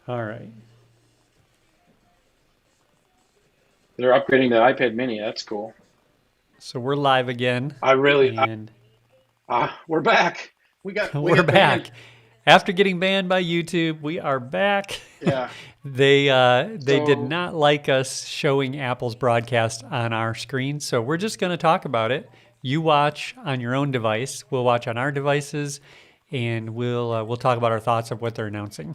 All right. They're upgrading the iPad Mini. That's cool. So we're live again, I really, and we're back. We we're got banned. back. After getting banned by YouTube, we are back. Yeah. They did So not like us showing Apple's broadcast on our screen, so we're just going to talk about it. You watch on your own device. We'll watch on our devices, and we'll talk about our thoughts of what they're announcing.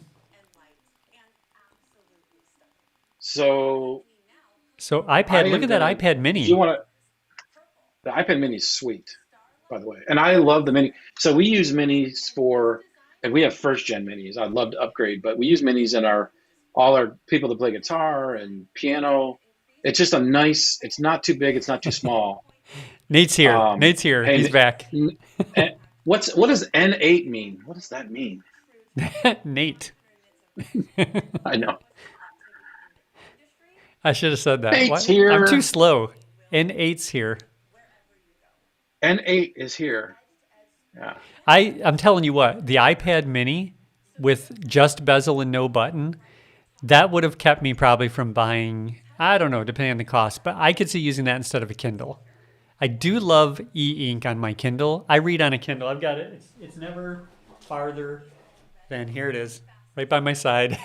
so So I iPad, look am at that gonna. iPad If you Mini. want to, the iPad Mini is sweet, by the way, and I love the Mini. So we use Minis for, and we have first gen Minis. I'd love to upgrade, but we use Minis in our all our people that play guitar and piano. It's just a nice. It's not too big. It's not too small. Nate's here. Nate's here. He's And back. what does N8 mean? What does that mean? Nate. I know. I should have said that. Nate's What? I'm too here. slow. N8's here. N8 is here. Yeah. I'm telling you what, the iPad mini with just bezel and no button, that would have kept me probably from buying, I don't know, depending on the cost, but I could see using that instead of a Kindle. I do love e-ink on my Kindle. I read on a Kindle. I've got it. It's never farther than here it is, right by my side.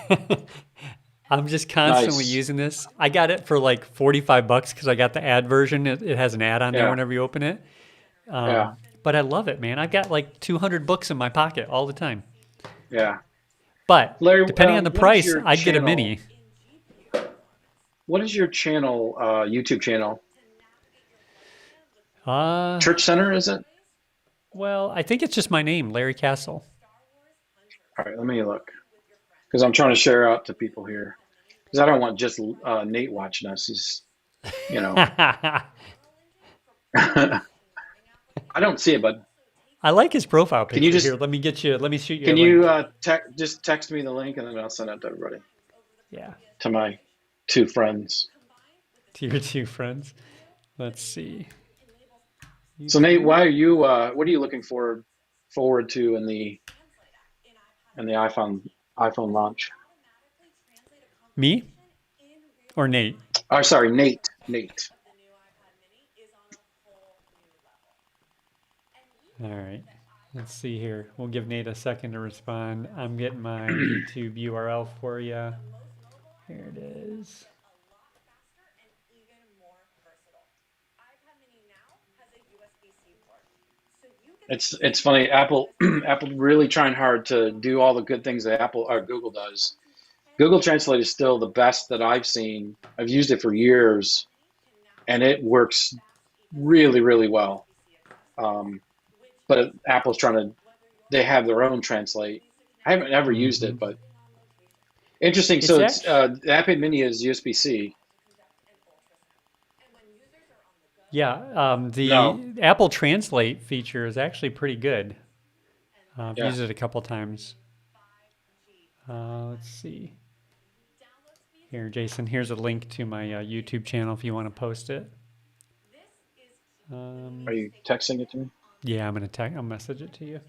I'm just constantly Nice. using this. I got it for like 45 bucks because I got the ad version. It has an ad on there Yeah. whenever you open it. Yeah. But I love it, man. I've got like 200 books in my pocket all the time. Yeah. But Larry, depending on the what is price, your I'd get a channel? mini. What is your channel, YouTube channel? Uh, Church Center, is it? well, I think it's just my name, Larry Castle. All right, let me look. Because I'm trying to share out to people here. Because I don't want just Nate watching us. He's, you know, I I don't see it, but like his profile can you picture here. just Let me shoot you a can you link. just text me the link and then I'll send it to everybody, Yeah, to my two friends. to your two friends. Let's see. So Nate, YouTube. why are you? What are you looking forward to in the iPhone launch? Me or Nate? Oh, sorry, Nate. Nate. All right. Let's see here. We'll give Nate a second to respond. I'm getting my YouTube URL for you. Here it is. It's funny. Apple really trying hard to do all the good things that Apple or Google does. Google Translate is still the best that I've seen. I've used it for years, and it works really, really well. Um, but Apple's trying to. They have their own Translate. I haven't ever used Hmm. it, but interesting. It's So it's actually, the iPad Mini is USB-C. yeah, No, the Apple Translate feature is actually pretty good. I've yeah. used it a couple times. Let's see. Here, Jason, here's a link to my YouTube channel if you want to post it. Are Um, you texting it to me? yeah, I'll message it to you.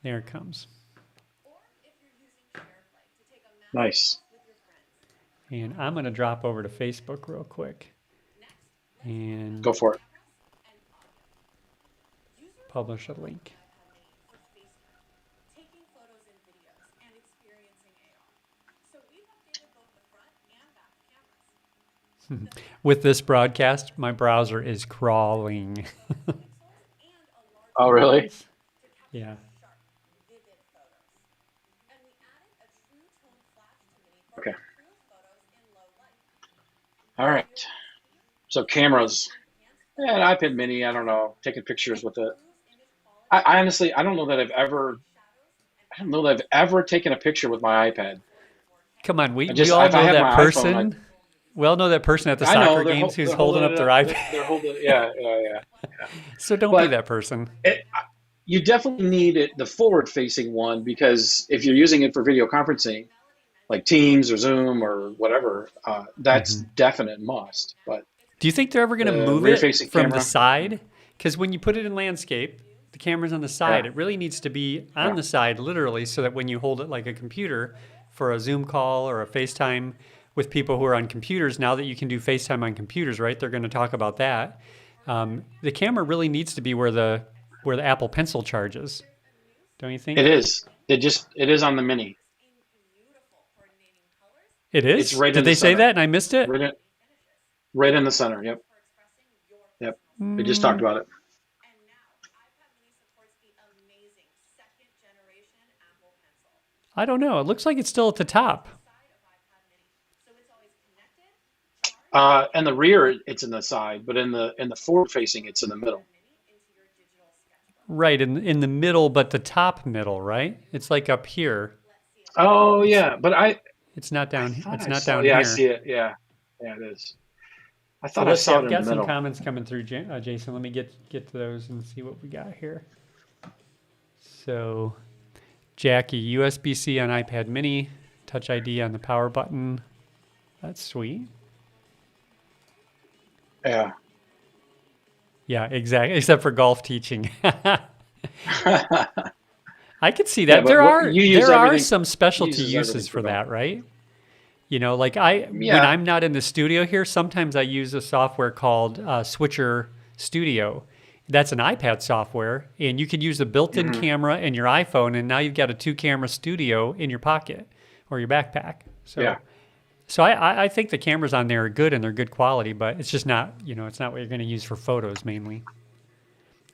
There it comes. Nice. And I'm going to drop over to Facebook real quick and Go for it. publish a link. With this broadcast, my browser is crawling. Oh, really? Yeah. Okay. All right. So cameras. Yeah, an iPad Mini. I don't know. Taking pictures with it. I honestly, I don't know that I've ever. I don't know that I've ever taken a picture with my iPad. Come on, I we just, all if I know have that my iPhone, person. We all know that person at the I know soccer games who's they're holding holding up it their up. iPad. They're holding. Yeah, yeah, yeah. So don't be But that person. it, you definitely need it, the forward-facing one, because if you're using it for video conferencing, like Teams or Zoom or whatever, that's Hmm. definite must. But Do you think they're ever going to the move it rear-facing from the camera, side? Because when you put it in landscape, The camera's on the Yeah. side. It really needs to be on Yeah. the side, literally, so that when you hold it like a computer for a Zoom call or a FaceTime with people who are on computers, now that you can do FaceTime on computers, right? They're going to talk about that. The camera really needs to be where the Apple Pencil charges, don't you It think? is. It is on the Mini. It It's is? right Did in the they say center. that and I missed it? Right in, right in the center. Yep. Yep. We just talked Mm, about it. I don't know. It looks like it's still at the top. And the rear, it's in the side, but in the forward facing, it's in the middle. Right in the middle, but the top middle, right? It's like up here. Oh It's yeah, but it's not I down. thought It's I not saw. down Yeah, I see here. it. Yeah, yeah, it is. I So thought I let's see. saw it I've in the got some middle. comments coming through, Jason. Let me get to those and see what we got here. So Jackie, USB-C on iPad Mini, Touch ID on the power button. That's sweet. Yeah. Yeah, exactly. Except for golf teaching. I could see Yeah, that. but what you use There are everything some specialty uses everything uses for for golf. that, right? You know, like I when Yeah. I'm not in the studio here, sometimes I use a software called Switcher Studio. That's an iPad software, and you can use the built-in Hmm. camera in your iPhone, and now you've got a two-camera studio in your pocket or your backpack. Yeah. So I think the cameras on there are good and they're good quality, but it's just not, it's not what you're going to use for photos mainly.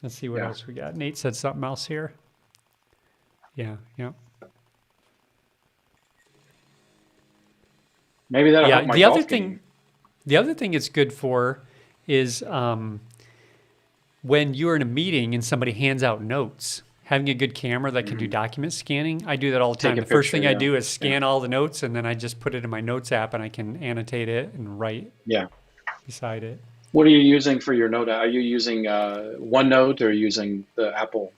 Let's see what Yeah. else we got. Nate said something else here. Yeah, yeah. Maybe that'll Yeah, help my golf game. the other thing it's good for is when you're in a meeting and somebody hands out notes, having a good camera that can do Hmm. document scanning. I do that all the Take time. a The first picture. thing I Yeah. do is Yeah. scan all the notes and then I just put it in my notes app and I can annotate it and write Yeah. beside it. What are you using for your note? Are you using OneNote or using the Apple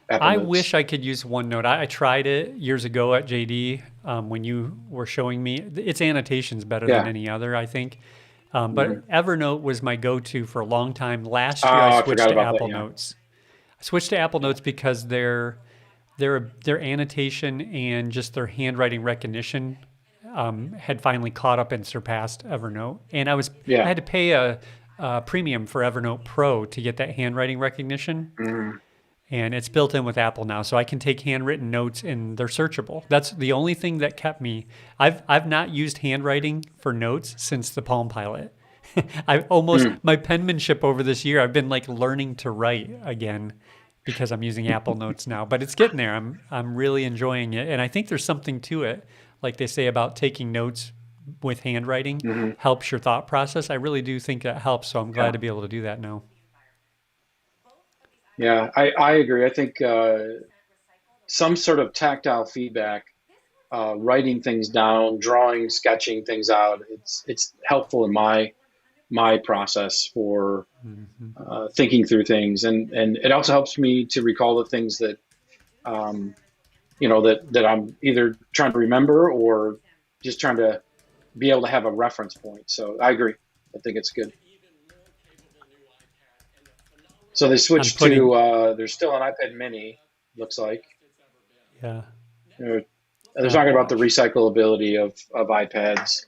I Notes? wish I could use OneNote. I tried it years ago at JD when you were showing me. Its annotation's better than Yeah. any other, I think. Hmm. But Evernote was my go-to for a long time. Last year, I Oh, I switched forgot to about that. Apple Yeah. Notes. I switched to Apple Yeah. Notes because their annotation and just their handwriting recognition had finally caught up and surpassed Evernote. And I Yeah. had to pay a premium for Evernote Pro to get that handwriting recognition. Hmm. And it's built in with Apple now, so I can take handwritten notes and they're searchable. That's the only thing that kept me. I've not used handwriting for notes since the Palm Pilot. I've almost Mm. my penmanship over this year. I've been like learning to write again because I'm using Apple Notes now. But it's getting there. I'm really enjoying it, and I think there's something to it. Like they say about taking notes with handwriting Hmm. helps your thought process. I really do think that helps. So I'm glad Yeah. to be able to do that now. Yeah. I agree. I think some sort of tactile feedback, writing things down, drawing, sketching things out. It's helpful in my process for Hmm. thinking through things, and it also helps me to recall the things that um, that I'm either trying to remember or just trying to be able to have a reference point. So I agree. I think it's good. So they I'm switched putting to there's still an iPad Mini. Looks like yeah. they're, they're talking Apple about the Watch. recyclability of iPads,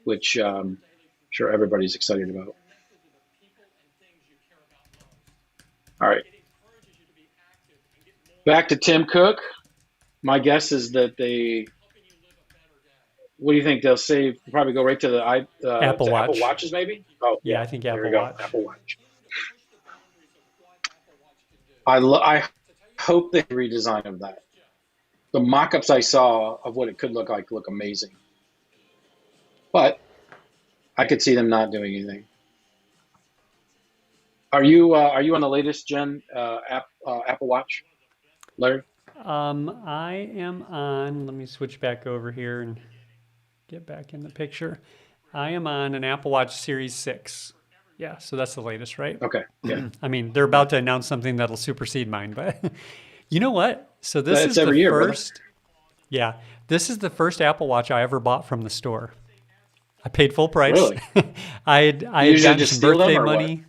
which I'm sure everybody's excited about. All right, back to Tim Cook. My guess is that they. What do you think they'll save? Probably go right to the Apple to Apple Watch. Watches, maybe. Oh Yeah, yeah, I think there we Apple go. Watch. Apple Watch. I hope they redesign of that. The mock-ups I saw of what it could look like look amazing, but I could see them not doing anything. Are you on the latest gen Apple Watch, Larry? I am on, let me switch back over here and get back in the picture. I am on an Apple Watch Series 6. Yeah, so that's the latest, right? Okay, yeah, I mean, they're yeah. about to announce something that'll supersede mine, but you know what? So this That's is the every year, brother. first, yeah, this is the first Apple Watch I ever bought from the store. I paid full price. Really? I You had usually gotten just some steal them birthday or what? money.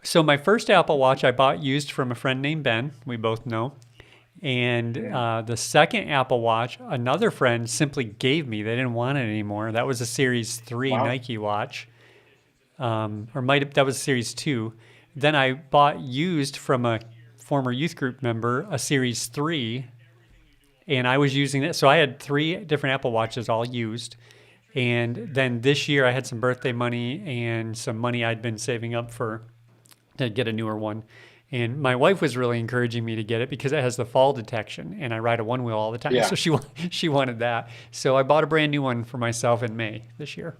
So my first Apple Watch I bought used from a friend named Ben. We both know. And Yeah. the second Apple Watch, another friend simply gave me. They didn't want it anymore. That was a Series 3 Wow. Nike watch, or might have, that was Series 2. Then I bought used from a former youth group member a Series 3, and I was using it. So I had three different Apple Watches all used. And then this year I had some birthday money and some money I'd been saving up for to get a newer one. And my wife was really encouraging me to get it because it has the fall detection, and I ride a one wheel all the time. Yeah. So she wanted that. So I bought a brand new one for myself in May this year.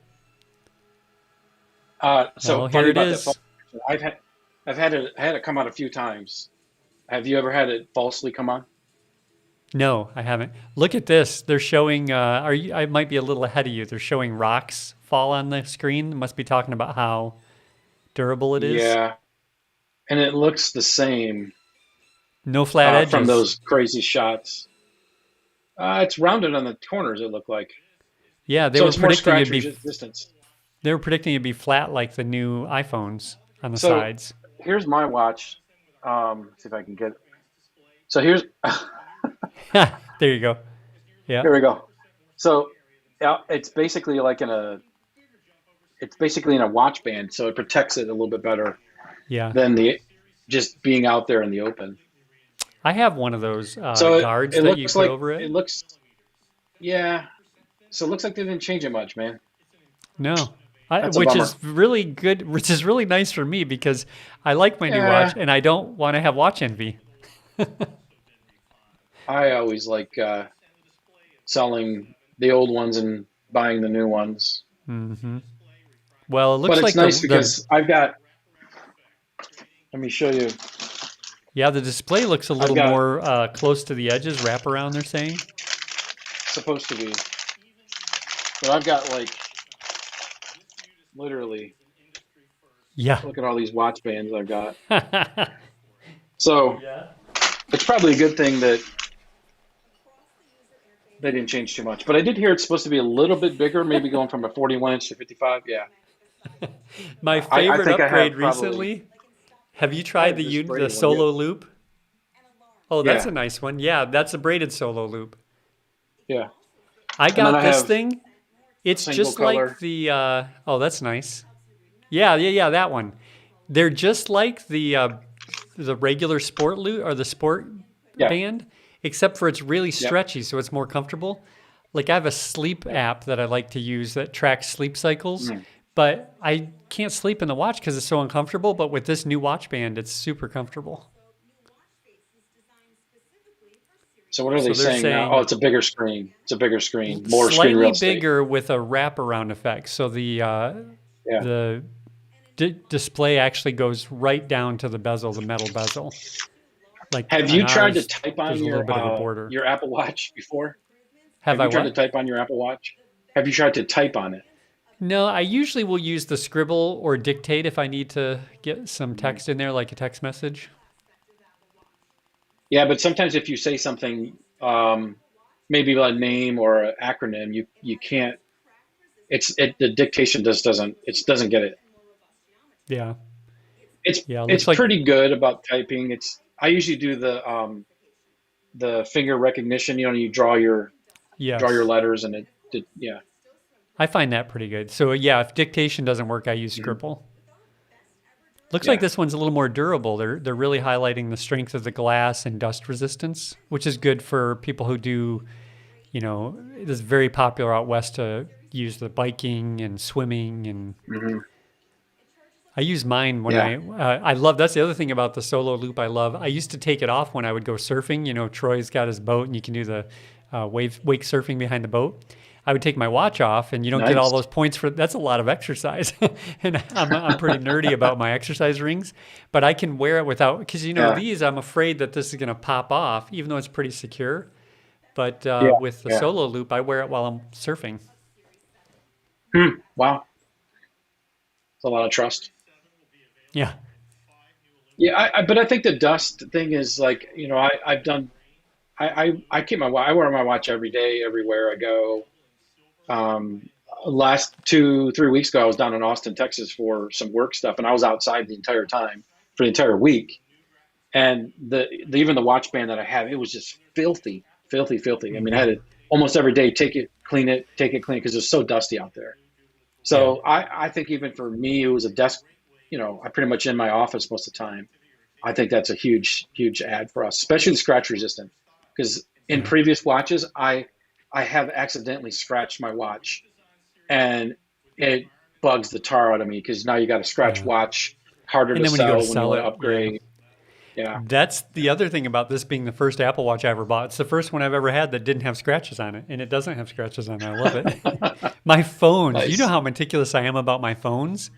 So Well, here funny it about that phone. is. I've had it come on a few times. Have you ever had it falsely come on? No, I haven't. Look at this. They're showing. Are you? I might be a little ahead of you. They're showing rocks fall on the screen. They must be talking about how durable it is. Yeah, and it looks the same No flat from edges. those crazy shots. It's rounded on the corners. It looked like Yeah, so it's more scratch resistance. they were predicting it'd be flat like the new iPhones on the So sides. here's my watch. See if I can get. So here's There you go. Yeah. here we go. So it's basically in a watch band, so it protects it a little bit better Yeah. than the just being out there in the open. I have one of those So guards that you put over it. it looks yeah. So it looks like they didn't change it much, man. No. That's a Which bummer. is really good, which is really nice for me because I like my new watch Yeah, and I don't want to have watch envy. I always like selling the old ones and buying the new ones. Hmm. Well, it But looks it's like nice the because I've got. Let me show you. yeah, the display looks a I've little got more close to the edges, wrap around, they're saying. supposed to be, but I've got like literally. Yeah. Look at all these watch bands I've got. So it's probably a good thing that they didn't change too much. But I did hear it's supposed to be a little bit bigger, maybe going from a 41 inch to 55. Yeah, My I favorite think I upgrade have probably. recently. Have you I tried have this the braided one. solo loop? Oh, that's Yeah, a nice one. Yeah, that's a braided solo loop. yeah. I And then got I this have thing. It's single just like color. the oh, that's nice. Yeah, yeah, yeah, that one. They're just like the regular sport loop or the sport Yeah, band, except for it's really yep. stretchy, so it's more comfortable. Like I have a sleep app that I like to use that tracks sleep cycles, Mm. but I can't sleep in the watch because it's so uncomfortable. But with this new watch band, it's super comfortable. So what are they So they're saying now? Oh, saying it's a bigger screen. It's a bigger screen, more screen slightly real estate. bigger with a wraparound effect. So Yeah. the display actually goes right down to the bezel, the metal bezel. Like Have on you tried to ours, type there's on a little bit of a border. your Apple Watch before? Have Have I you tried to what? type on your Apple Watch? Have you tried to type on it? No, I usually will use the scribble or dictate if I need to get some Mhm. text in there, like a text message. Yeah, but sometimes if you say something, maybe a name or an acronym, you can't. The dictation just doesn't get it. Yeah. It's Yeah. It it's looks like, pretty good about typing. I usually do the finger recognition. You know, you draw your yes. letters and yeah. I find that pretty good. So, yeah, if dictation doesn't work, I use Mhm. scribble. Looks like Yeah. this one's a little more durable. They're really highlighting the strength of the glass and dust resistance, which is good for people who do, it is very popular out west to use the biking and swimming. And Hmm. I use mine when Yeah. I love, that's the other thing about the solo loop I love. I used to take it off when I would go surfing. Troy's got his boat and you can do the wake surfing behind the boat. I would take my watch off and you don't get all Nice. those points that's a lot of exercise. And I'm pretty nerdy about my exercise rings, but I can wear it without, because Yeah. these, I'm afraid that this is going to pop off, even though it's pretty secure. But Yeah. with the Yeah. solo loop, I wear it while I'm surfing. Wow. It's a lot of trust. Yeah. Yeah, but I think the dust thing is like, I've done, I keep I wear my watch every day, everywhere I go. Um, Last 2, 3 weeks ago, I was down in Austin, Texas for some work stuff, and I was outside the entire time. for the entire week. And even the watch band that I have, it was just filthy, filthy, filthy. I mean, I had Hmm. to almost every day take it, clean it because it's so dusty out there. Yeah. So I think even for me, it was a desk. I pretty much in my office most of the time. I think that's a huge, huge ad for us, especially the scratch resistant. Because in Yeah. previous watches, I have accidentally scratched my watch, and it bugs the tar out of me because now you got a scratch Yeah. watch, harder And to then when you go to sell when you sell want to it, yeah. upgrade. Yeah. That's the other thing about this being the first Apple Watch I ever bought. It's the first one I've ever had that didn't have scratches on it, and it doesn't have scratches on it. I love it. My phones, you know Nice. how meticulous I am about my phones?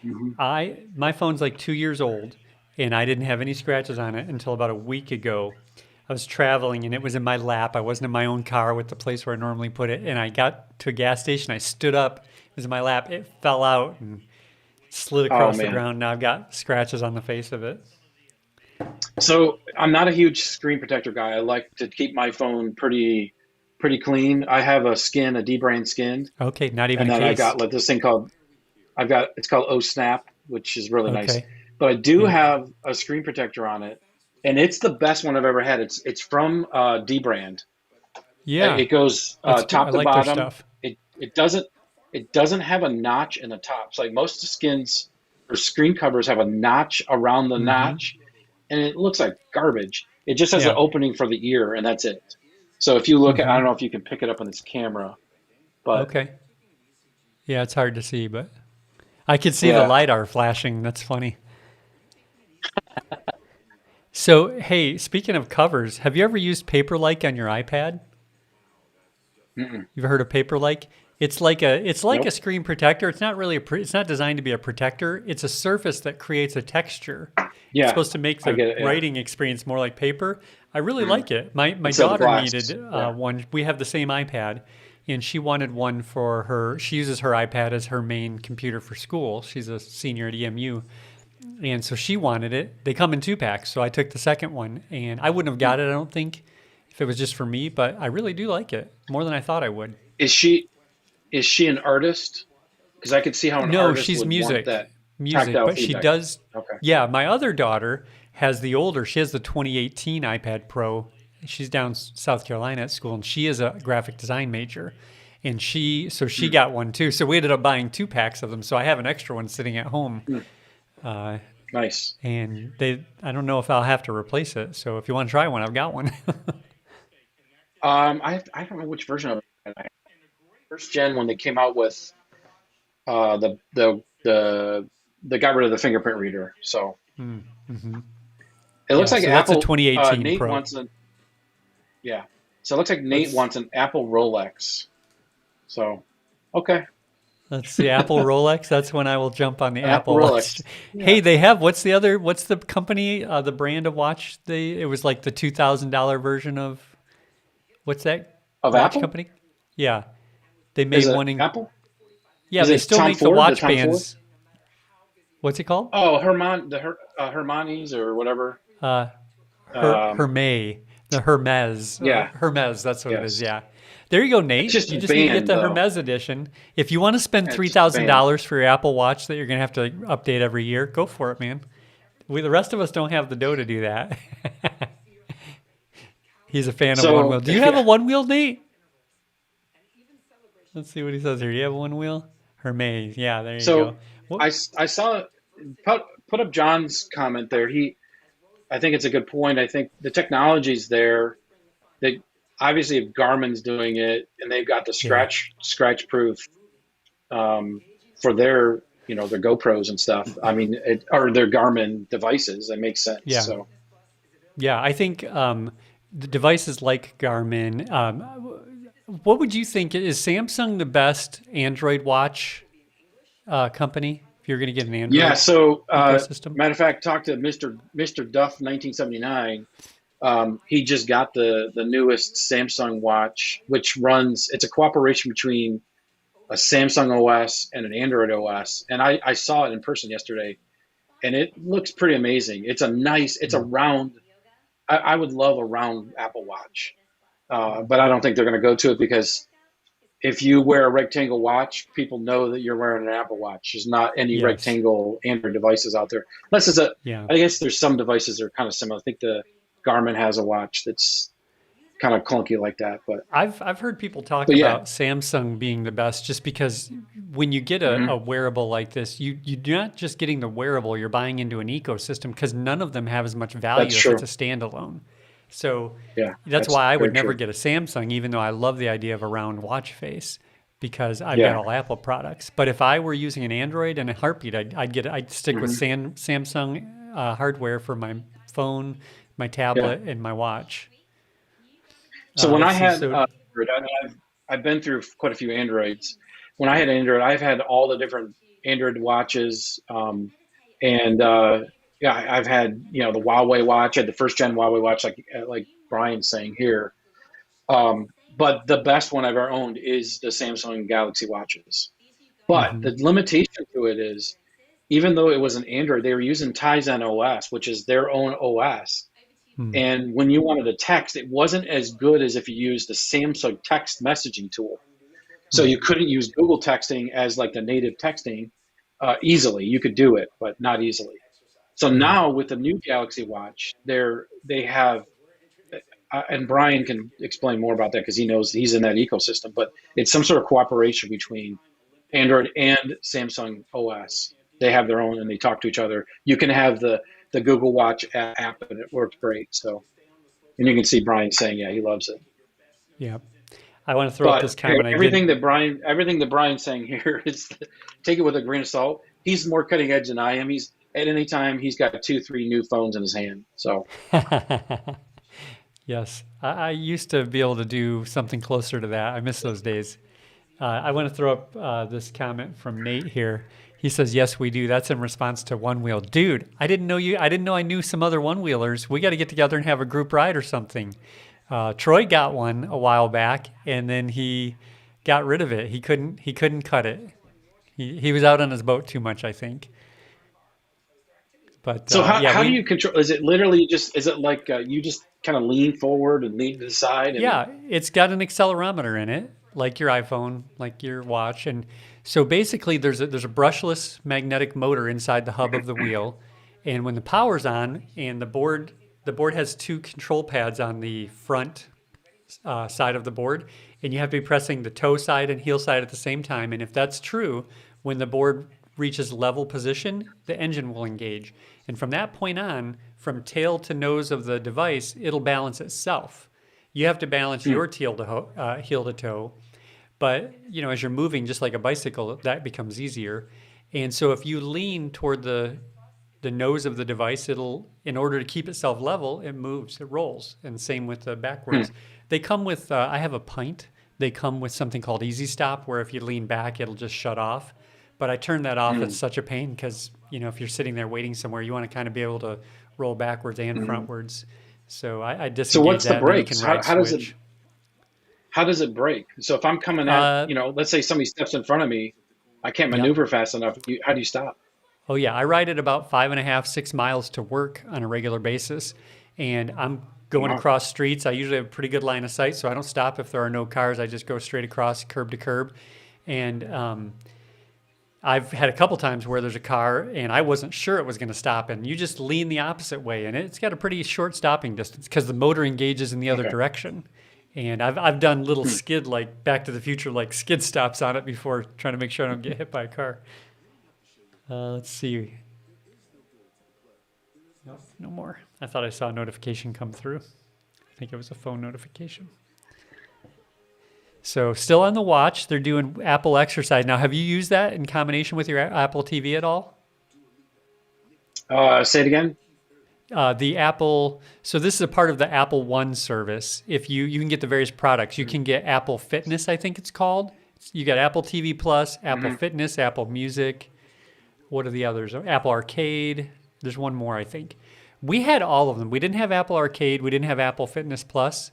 Hmm. My phone's like 2 years old, and I didn't have any scratches on it until about a week ago. I was traveling and it was in my lap. I wasn't in my own car with the place where I normally put it. And I got to a gas station. I stood up. It was in my lap. It fell out and slid Oh across the man. ground. Now I've got scratches on the face of it. So I'm not a huge screen protector guy. I like to keep my phone pretty clean. I have a D-brand skin, Okay, not even and a then I case. got like this thing called it's called O Snap, which is really nice. Okay. But I do Yeah. have a screen protector on it, and it's the best one I've ever had. It's from D-brand. Yeah. It goes That's good. I top to like their bottom. stuff. It doesn't have a notch in the top. So like most skins or screen covers have a notch around the Mm-hmm. notch, and it looks like garbage. It just has an Yeah. opening for the ear, and that's it. So if you look at, I Mm-hmm. don't know if you can pick it up on this camera, but Okay. Yeah, it's hard to see, but I could see the yeah. LiDAR flashing. That's funny. So, hey, speaking of covers, have you ever used Paperlike on your iPad? Mm-mm. You've heard of Paperlike? It's like a Nope. screen protector. It's not really it's not designed to be a protector. It's a surface that creates a texture. It's Yeah, supposed to make I the get it. Yeah. writing experience more like paper. I really Mm. like it. My Instead of the daughter glass. needed Yeah. one. We have the same iPad, and she wanted one for her. She uses her iPad as her main computer for school. She's a senior at EMU, and so she wanted it. They come in 2 packs, so I took the second one, and I wouldn't have Hmm. got it, I don't think, if it was just for me. But I really do like it more than I thought I would. Is she an artist? Because I could see how an No, artist she's would want music, that tactile but she feedback. does. Okay. Yeah, my other daughter has the older. She has the 2018 iPad Pro. She's down South Carolina at school, and she is a graphic design major. And she Hmm. got one too. So we ended up buying 2 packs of them. So I have an extra one sitting at home. Hmm. Uh, Nice. and I don't know if I'll have to replace it. So if you want to try one, I've got one. I don't know which version of it. First gen when they came out with the got rid of the fingerprint reader. So Mm-hmm. it looks Yeah. like So that's a Apple. 2018 Nate Pro. wants an Yeah. So it looks like Nate Let's wants an Apple Rolex. So okay, Let's see, Apple Rolex. That's when I will jump on the an Apple Apple Watch. Rolex. Hey, Yeah. they have what's the company, the brand of watch? It was like the $2,000 version of what's that Of watch Apple? company? Yeah, they Is made it one in. Apple? Yeah, Is they it still Tom make the Ford? The watch Tom Ford? bands. What's it called? Oh, Hermanis or whatever. Uh, Um, Hermes, the Hermes, yeah. Hermes. That's what it is. Yes. Yeah. There you go, It's Nate. just You a just need to get band the though. Hermes edition. If you want to spend Yeah, three it's just a thousand band. dollars for your Apple Watch that you're gonna have to update every year, go for it, man. The rest of us don't have the dough to do that. He's a fan of one wheel. So Do you have a yeah. one wheel, Nate? Let's see what he says here. Do you have a one wheel? Hermes. Yeah, there you go. So What? I saw put up John's comment there. I think it's a good point. I think the technology's there. They obviously if Garmin's doing it and they've got the Yeah. scratch proof um, for their GoPros and stuff. I mean, or their Garmin devices. That makes sense. Yeah. So Yeah. I think the devices like Garmin. What would you think? Is Samsung the best Android watch company if you're going to get an yeah. Android So ecosystem? matter of fact, talk to Mister Duff 1979. He just got the newest Samsung watch, which runs. It's a cooperation between a Samsung OS and an Android OS, and I saw it in person yesterday, and it looks pretty amazing. It's a Mm. round. I would love a round Apple Watch, but I don't think they're going to go to it because if you wear a rectangle watch, people know that you're wearing an Apple Watch. There's not any Yes. rectangle Android devices out there. Unless it's a, Yeah. I guess there's some devices that are kind of similar. I think the Garmin has a watch that's kind of clunky like that, I've heard people talk but yeah. about Samsung being the best just because when you get a Hmm. wearable like this, you're not just getting the wearable, you're buying into an ecosystem because none of them have as much That's value if it's true. a standalone. So Yeah, that's that's why I very would never true. get a Samsung, even though I love the idea of a round watch face because I've got Yeah. all Apple products. But if I were using an Android and a heartbeat, I'd stick with Hmm. Samsung hardware for my phone, my Yeah. tablet, and my watch. So when I Let's see. had So Android, I mean, I've been through quite a few Androids. When I had Android, I've had all the different Android watches, and yeah, I've had the Huawei watch. I had the first gen Huawei watch, like Brian's saying here. But the best one I've ever owned is the Samsung Galaxy watches. But mhm. the limitation to it is, even though it was an Android, they were using Tizen OS, which is their own OS. Hmm. And when you wanted to text, it wasn't as good as if you used the Samsung text messaging tool. So Hmm. you couldn't use Google texting as like the native texting easily. You could do it, but not easily. So Yeah. now with the new Galaxy Watch, they have, and Brian can explain more about that because he knows he's in that ecosystem. But it's some sort of cooperation between Android and Samsung OS. They have their own, and they talk to each other. You can have the Google Watch app, and it works great. So, and you can see Brian saying, yeah, he loves it. Yeah. I want to throw up But this comment. I everything did. that Brian's saying here is take it with a grain of salt. He's more cutting edge than I am. He's at any time he's got two, three new phones in his hand. So, Yes. I used to be able to do something closer to that. I miss those days. I want to throw up this comment from Nate here. He says, "Yes, we do." That's in response to One Wheel. Dude, I didn't know you. I didn't know I knew some other one wheelers. We got to get together and have a group ride or something. Troy got one a while back, and then he got rid of it. He couldn't cut it. He was out on his boat too much, I think. But so yeah, how do you control? Is it literally just? Is it like you just kind of lean forward and lean to the side and? it's got an accelerometer in it, like your iPhone, like your watch, and so basically there's a brushless magnetic motor inside the hub of the wheel, and when the power's on and the board has two control pads on the front side of the board, and you have to be pressing the toe side and heel side at the same time. And if that's true, when the board reaches level position, the engine will engage. And from that point on, from tail to nose of the device, it'll balance itself. You have to balance Hmm, your heel to toe, but as you're moving, just like a bicycle, that becomes easier. And so if you lean toward the nose of the device, it'll, in order to keep itself level, it moves, it rolls. And same with the hmm, backwards. They come with, I have a pint. They come with something called Easy Stop, where if you lean back, it'll just shut off. But I turn that off. It's hmm, such a pain because, if you're sitting there waiting somewhere, you want to kind of be able to roll backwards and hmm. frontwards. So I So disengage what's the that, and then you can brakes? ride switch. How does it break? So if I'm coming at, Uh, let's say somebody steps in front of me, I can't yeah. maneuver fast enough. How do you stop? Oh yeah, I ride it about 5.5, 6 miles to work on a regular basis, and I'm going Wow. across streets. I usually have a pretty good line of sight, so I don't stop if there are no cars. I just go straight across, curb to curb, and I've had a couple times where there's a car and I wasn't sure it was going to stop, and you just lean the opposite way, and it's got a pretty short stopping distance because the motor engages in the other Okay. direction. And I've done little Hmm. skid like Back to the Future like skid stops on it before, trying to make sure I don't get hit by a car. Let's see. Nope, no more. I thought I saw a notification come through. I think it was a phone notification. So still on the watch, they're doing Apple Exercise. Now, have you used that in combination with your Apple TV at all? Say it again. The Apple, so this is a part of the Apple One service. If you can get the various products, you can get Apple Fitness, I think it's called. You got Apple TV Plus, Apple Hmm. Fitness, Apple Music. What are the others? Apple Arcade. There's one more, I think. We had all of them. We didn't have Apple Arcade. We didn't have Apple Fitness Plus,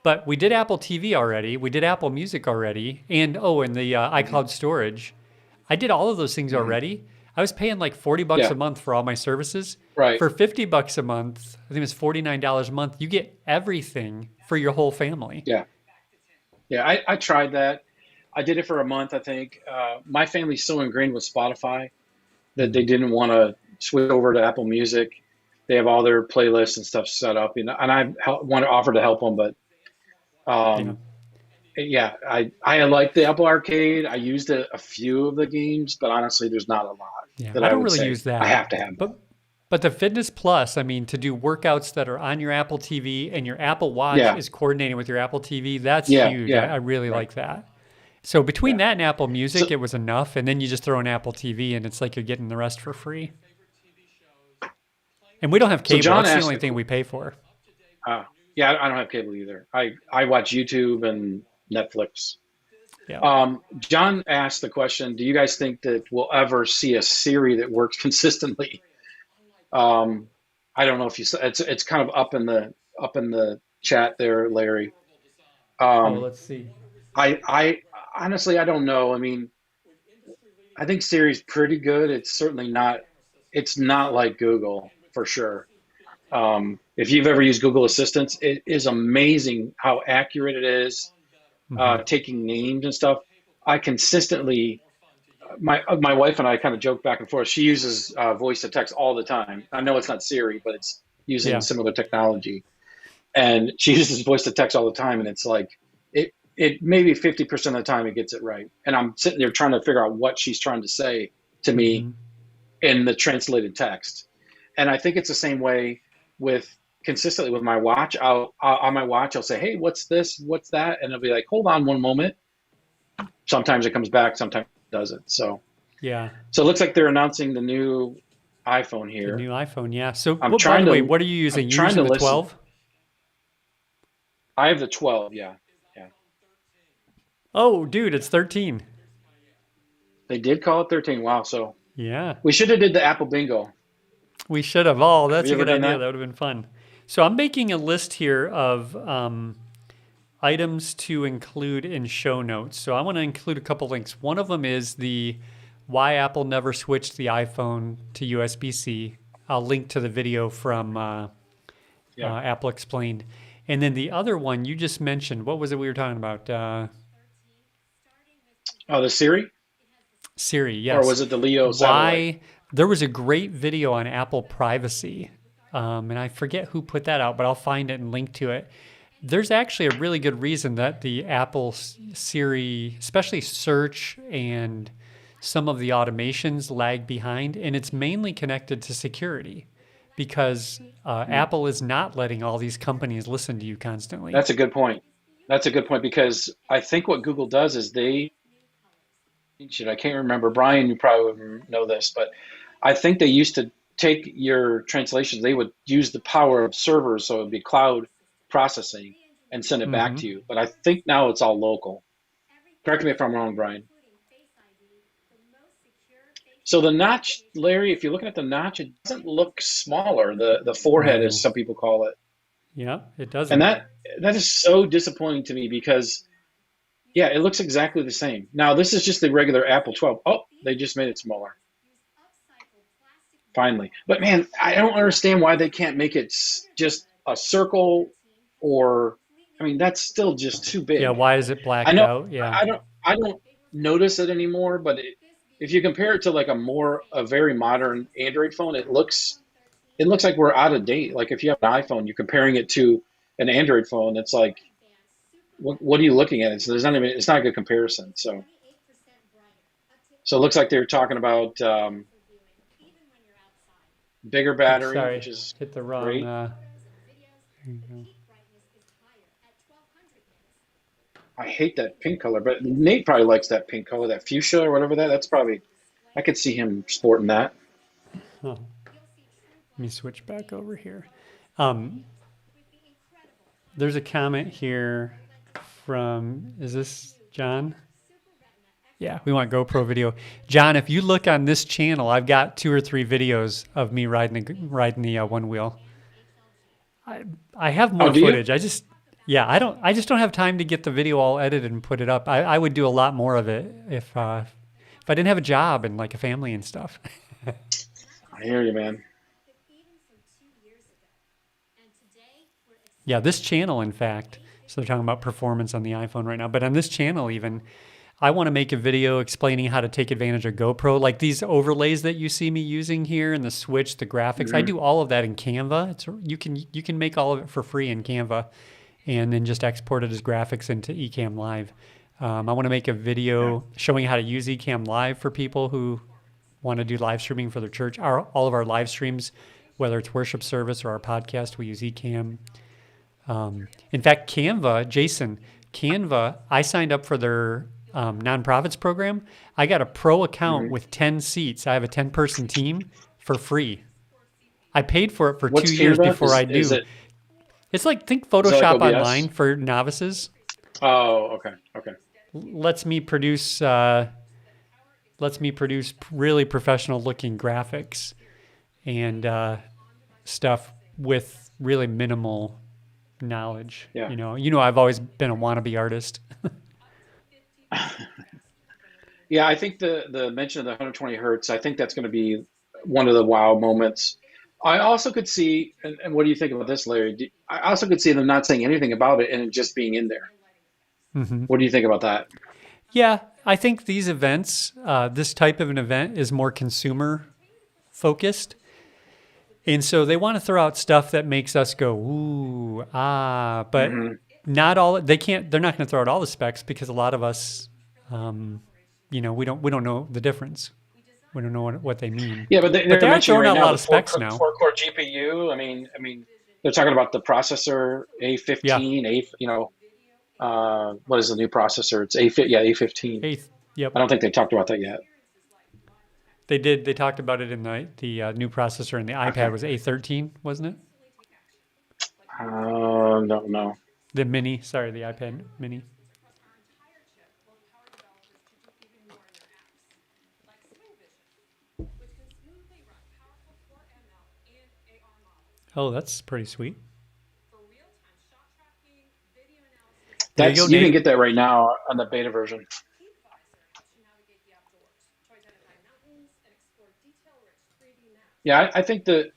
but we did Apple TV already. We did Apple Music already, and the Hmm. iCloud storage. I did all of those things Hmm. already. I was paying like $40 Yeah. a month for all my services. Right. For $50 a month, I think it was $49 a month. You get everything for your whole family. Yeah. Yeah. I tried that. I did it for a month, I think. My family's so ingrained with Spotify that they Mm, didn't want to switch over to Apple Music. They have all their playlists and stuff set up, and want to offer to help them, but yeah. um, yeah, I like the Apple Arcade. I used a few of the games, but honestly, there's not a lot Yeah. that I I don't would really say use I that. have to have that. But the Fitness Plus, I mean, to do workouts that are on your Apple TV and your Apple Watch Yeah, is coordinating with your Apple TV, that's yeah, huge. I yeah, really right, like that. So between yeah. that and Apple So Music, it was enough. And then you just throw an Apple TV and it's like you're getting the rest for free. And we don't have so cable. John That's the asked only the thing we pay for. uh, yeah, I don't have cable either. I watch YouTube and Netflix. Yeah. John asked the question: do you guys think that we'll ever see a Siri that works consistently? Um, I don't know if you saw it's kind of up in the chat there, Larry. Oh, Um, let's see. I honestly I don't know. I mean, I think Siri's pretty good. It's not like Google for sure. If you've ever used Google Assistant, it is amazing how accurate it is, Hmm. taking names and stuff. I consistently, my wife and I kind of joke back and forth. She uses voice to text all the time. I know it's not Siri, but it's using Yeah. similar technology, and she uses voice to text all the time. And it's like it maybe 50% of the time it gets it right, and I'm sitting there trying to figure out what she's trying to say to me Hmm. in the translated text. And I think it's the same way with consistently with my watch. I'll on my watch I'll say, "Hey, what's this? What's that?" And it'll be like, "Hold on one moment." Sometimes it comes back, sometimes it doesn't. Yeah. So it looks like they're announcing the new iPhone The here. new iPhone. Yeah. So, I'm by trying the way, to what are you I'm using? You're trying to using the listen. 12? I have the 12, yeah. Yeah. Oh, dude, it's 13. They did call it 13. Wow, so Yeah. we should have did the Apple Bingo. We should have. Oh, Have that's you a ever good done idea. that? That would have been fun. So I'm making a list here of items to include in show notes. So I want to include a couple links. One of them is the why Apple never switched the iPhone to USB-C. I'll link to the video from Yeah. Apple Explained. And then the other one you just mentioned, what was it we were talking about? Oh, the Siri? Siri, Or yes. was it the Leo satellite? Why there was a great video on Apple privacy, and I forget who put that out, but I'll find it and link to it. There's actually a really good reason that the Apple Siri, especially search and some of the automations, lag behind, and it's mainly connected to security because Hmm. Apple is not letting all these companies listen to you constantly. That's a good point. That's a good point because I think what Google does is they I can't remember. Brian, you probably would know this, but I think they used to take your translations. They would use the power of servers, so it would be cloud processing, and send it back Hmm. to you. But I think now it's all local. Correct me if I'm wrong, Brian. So the notch, Larry, if you're looking at the notch, it doesn't look smaller. The forehead, as No. some people call it, Yeah, it and doesn't. that is so disappointing to me because yeah, it looks exactly the same. Now this is just the regular Apple 12. Oh, they just made it smaller. Finally. But man, I don't understand why they can't make it just a circle or I mean that's still just too Yeah, big. why is it I blacked know out? Yeah. I don't notice it anymore, but if you compare it to like a very modern Android phone, it looks like we're out of date. Like if you have an iPhone, you're comparing it to an Android phone, it's like what are you looking at? It's not a good comparison. So it looks like they're talking about bigger Oops, battery, sorry. which is Hit the wrong. great. There you go. I hate that pink color, but Nate probably likes that pink color, that fuchsia or whatever that's probably I could see him sporting that. Oh, let me switch back over here. Um, there's a comment here from, is this John? Yeah, we want GoPro video. John, if you look on this channel, I've got 2 or 3 videos of me riding the one wheel. I I have Oh, more do you? footage. Yeah, I just don't have time to get the video all edited and put it up. I would do a lot more of it if I didn't have a job and like a family and stuff. I hear you, man. Yeah, this channel, in fact, so they're talking about performance on the iPhone right now, but on this channel, even, I want to make a video explaining how to take advantage of GoPro, like these overlays that you see me using here and the switch, the graphics. I Hmm. do all of that in Canva. You can make all of it for free in Canva, and then just export it as graphics into Ecamm Live. I want to make a Yeah. video showing how to use Ecamm Live for people who want to do live streaming for their church. All of our live streams, whether it's worship service or our podcast, we use Ecamm. In fact, Canva, I signed up for their nonprofits program. I got a pro account Hmm. with 10 seats. I have a 10-person team for free. I paid for it for What's 2 years Canva? before I Is knew. it It's like, think is it like Photoshop OBS? online for novices. Oh, okay, okay. Lets me produce really professional looking graphics and stuff with really minimal knowledge. Yeah. I've always been a wannabe artist. Yeah, I think the mention of the 120 hertz, I think that's going to be one of the wow moments. I also could see, and what do you think about this, Larry? I also could see them not saying anything about it and it just being in there. Hmm. What do you think about that? Yeah, I think these events, this type of an event, is more consumer focused. And so they want to throw out stuff that makes us go, ooh, ah, but Hmm. not all, they're not going to throw out all the specs because a lot of us, um, we don't know the difference. We don't know what they mean. Yeah, but But they're they are mentioning throwing right out a now lot the of specs now. four core GPU. I mean, they're talking about the processor Yeah. A15, what is the new processor? It's A15. Eighth. Yep. I don't think they talked about that yet. They did. They talked about it in the new processor in the iPad Okay. was A13, wasn't it? Don't know. The mini, sorry, the iPad mini. Oh, that's pretty sweet. There you go, That's you can Nate. get that right now on the beta version. Yeah, I think the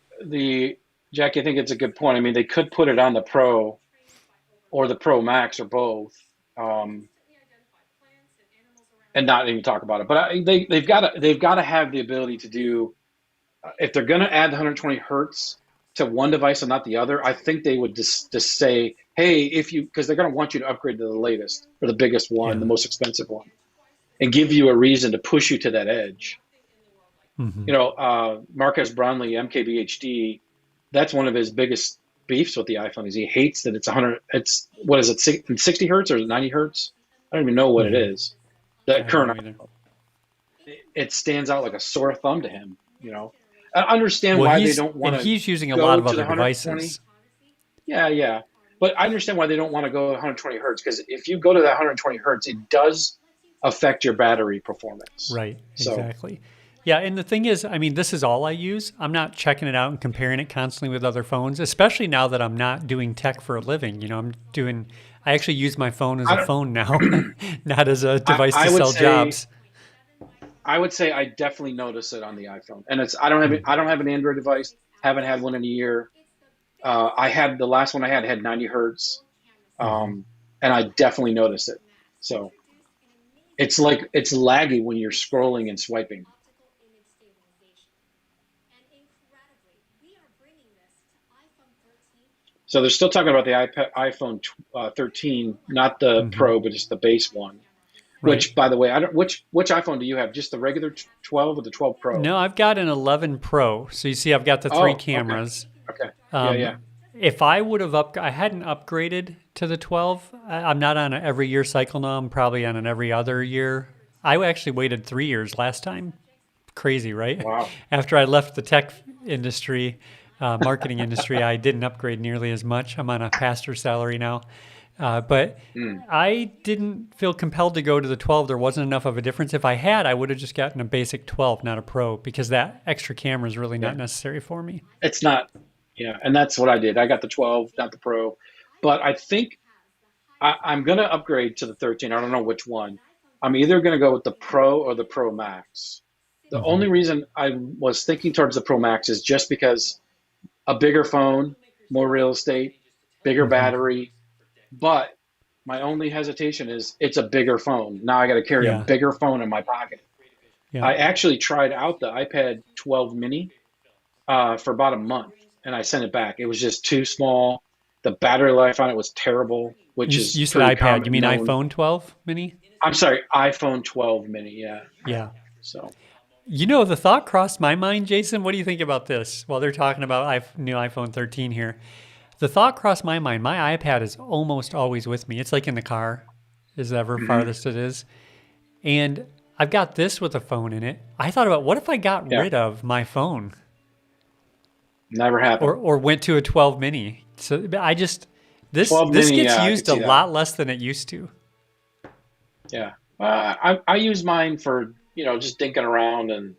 Jackie, I think it's a good point. I mean, they could put it on the Pro or the Pro Max or both, um, and not even talk about it. But they've got to have the ability to do if they're going to add the 120 hertz to one device and not the other. I think they would just say, hey, if you because they're going to want you to upgrade to the latest or the biggest one, the Yeah. most expensive one, and give you a reason to push you to that edge. Hmm. Marques Brownlee, MKBHD, that's one of his biggest beefs with the iPhone is he hates that it's 100. It's what is it, 60 hertz or 90 hertz? I don't even know what it Hmm. is. That I don't current, know either. it stands out like a sore thumb to him. I understand Well, why they don't and want to he's using a lot go of to the other 120. devices. Yeah, yeah. But I understand why they don't want to go to 120 hertz because if you go to that 120 hertz, it does affect your battery performance. Right, So exactly. Yeah, and the thing is, I mean, this is all I use. I'm not checking it out and comparing it constantly with other phones, especially now that I'm not doing tech for a living. I actually use my phone as I a don't. phone now, not as a I, device I to would sell say jobs. I would say I definitely notice it on the iPhone, and it's I don't have an Android device. Haven't had one in a year. I had the last one I had 90 hertz, Mm-hmm. and I definitely noticed it. So it's like it's laggy when you're scrolling and swiping. So they're still talking about the iPhone 13, not the Mm-hmm. Pro, but just the base one. Right. Which, by the way, I don't. Which iPhone do you have? Just the regular 12 or the 12 Pro? No, I've got an 11 Pro. So you see, I've got the three Oh, okay, cameras. okay, yeah, yeah. Um, if I would have I hadn't upgraded to the 12. I'm not on an every year cycle now. I'm probably on an every other year. I actually waited 3 years last time. Crazy, right? Wow. After I left the tech industry, marketing industry, I didn't upgrade nearly as much. I'm on a pastor salary now. But Mm, I didn't feel compelled to go to the 12. There wasn't enough of a difference. If I had, I would have just gotten a basic 12, not a Pro, because that extra camera is really yeah, not necessary for me. it's not. Yeah, and that's what I did. I got the 12, not the Pro, but I think I'm gonna upgrade to the 13. I don't know which one. I'm either gonna go with the Pro or the Pro Max. The Hmm. only reason I was thinking towards the Pro Max is just because a bigger phone, more real estate, bigger Hmm. battery, but My only hesitation is it's a bigger phone. Now I got to carry a Yeah. bigger phone in my pocket. Yeah. I actually tried out the iPad 12 mini for about a month and I sent it back. It was just too small. The battery life on it was terrible, which is You said pretty iPad. You common mean known. iPhone 12 mini? I'm sorry, iPhone 12 mini. Yeah. Yeah. So, You know, the thought crossed my mind, Jason. What do you think about this? While they're talking about new iPhone 13 here, the thought crossed my mind. My iPad is almost always with me. It's like in the car, is ever mhm, farthest it is. And I've got this with a phone in it. I thought about what if I got yeah, rid of my phone never happened. or went to a 12 mini. So I just Twelve this mini, gets yeah, I could used a see that. lot less than it used to. Yeah. I use mine for, just dinking around and,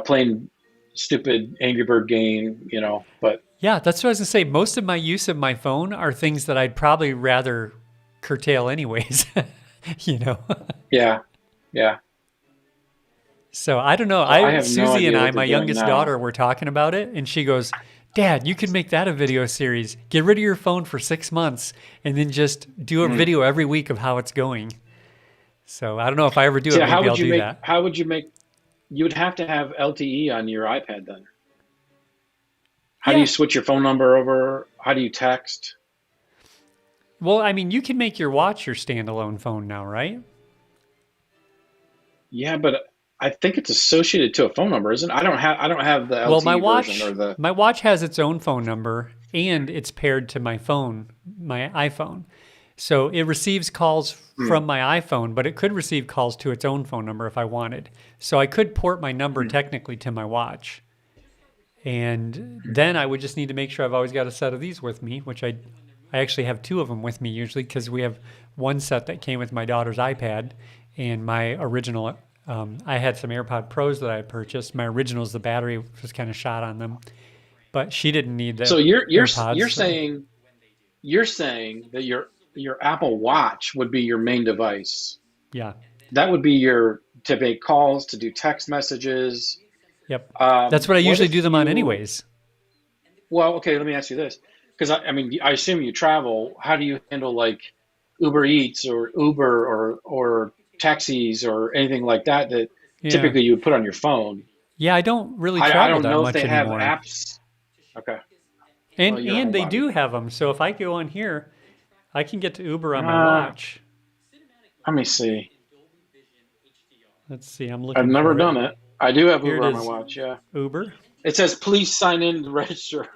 playing stupid Angry Bird game, but Yeah, that's what I was gonna say. Most of my use of my phone are things that I'd probably rather curtail anyways. you know. yeah, yeah. So I don't know. So I I have no Susie and idea I, what they're my doing youngest now. daughter, were talking about it, and she goes, "Dad, you could make that a video series. Get rid of your phone for 6 months, and then just do a Mm. video every week of how it's going." So I don't know if I ever do So it. how Maybe I'll would you do make, that. how would you make, you would have to have LTE on your iPad then. How do you Yeah. switch your phone number over? How do you text? Well, I mean, you can make your watch your standalone phone now, right? Yeah, but I think it's associated to a phone number, isn't it? I don't have the Well, LTE version or the my watch has its own phone number and it's paired to my phone, my iPhone. So it receives calls mm, from my iPhone, but it could receive calls to its own phone number if I wanted. So I could port my number mm, technically to my watch. And then I would just need to make sure I've always got a set of these with me, which I actually have two of them with me usually because we have one set that came with my daughter's iPad and my original. I had some AirPod Pros that I had purchased. My originals, the battery was kind of shot on them, but she didn't need So the you're AirPods. So saying that your Apple Watch would be your main device. yeah, That would be your to make calls, to do text messages. yep. That's what I What usually do if them on you? anyways. Well, okay, let me ask you this, because I mean, I assume you travel. How do you handle like Uber Eats or Uber or taxis or anything like that that Yeah, typically you would put on your phone? yeah. I don't really I travel don't that know if much they have anymore, apps. Okay, well, and you're a they homebody. do have them. So if I go on here, I can get to Uber on my Uh, watch. Let me see. Let's see. I'm I've looking never for it. done it. I do have Here it Uber on my is. watch. Yeah. Uber It says please sign in to register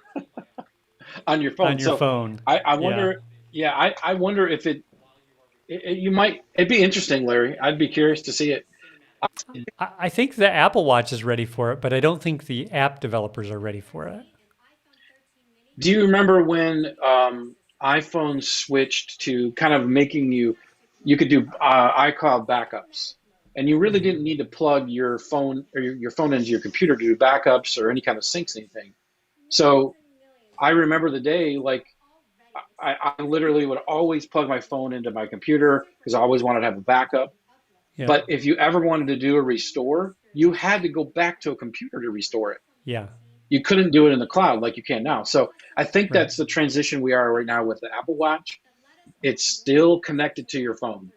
on your on phone. your So phone. I Yeah. wonder, yeah, I wonder if you might, it'd be interesting, Larry. I'd be curious to see it. I think the Apple Watch is ready for it, but I don't think the app developers are ready for it. Do you remember when iPhone switched to kind of making you could do iCloud backups, and you really didn't need to plug your phone or your phone into your computer to do backups or any kind of syncs anything. So I remember the day like I literally would always plug my phone into my computer because I always wanted to have a backup. Yep. But if you ever wanted to do a restore, you had to go back to a computer to restore it. Yeah. You couldn't do it in the cloud like you can now. So I think Right. that's the transition we are right now with the Apple Watch. It's still connected to your phone.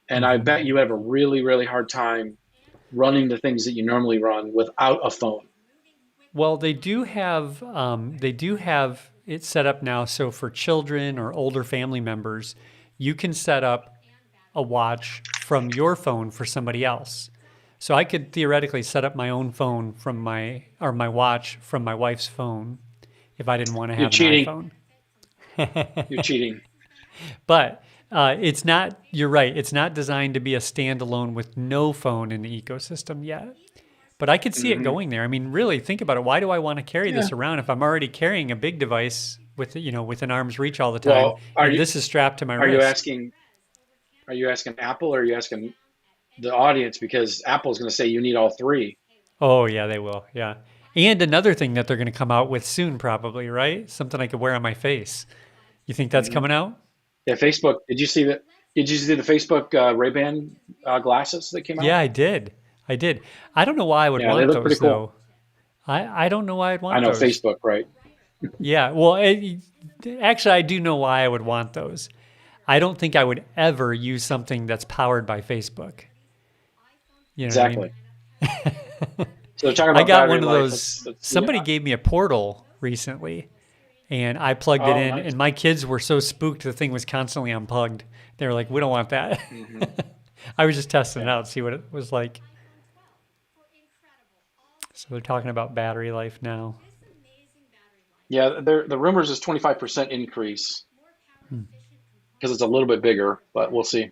And I hmm bet you have a really, really hard time running the things that you normally run without a phone. Well, they do have it set up now. So for children or older family members, you can set up a watch from your phone for somebody else. So I could theoretically set up my own phone from my watch from my wife's phone if I didn't want to You're have an cheating. iPhone. You're cheating. But it's not, you're right, it's not designed to be a standalone with no phone in the ecosystem yet. But I could see it Hmm. going there. I mean, really, think about it. Why do I want to carry Yeah. this around if I'm already carrying a big device with, within arm's reach all the time, Well, and this is strapped to my are you wrist? asking are you asking Apple or are you asking the audience? Because Apple's going to say you need all three. Oh, yeah, they will. Yeah. And another thing that they're going to come out with soon, probably, right? Something I could wear on my face. You think that's Hmm. coming out? Yeah, Facebook. Did you see that? Did you see the Facebook Ray-Ban glasses that came Yeah, out? I did. I did. I don't know why I would Yeah, they want look pretty those, cool. though. I don't know why I'd I want know those. Facebook, right? Yeah, well, actually, I do know why I would want those. I don't think I would ever use something that's powered by Facebook. You know what I mean? Exactly. So they're talking I about got battery one of life. those. Let's see. Somebody gave me a portal recently, and I plugged it Oh, in, nice. and my kids were so spooked the thing was constantly unplugged. They were like, "We don't want that." Hmm. I was just testing it Yeah. out, see what it was like. So they're talking about battery life now. Yeah. The rumors is 25% increase Hmm. because it's a little bit bigger, but we'll see.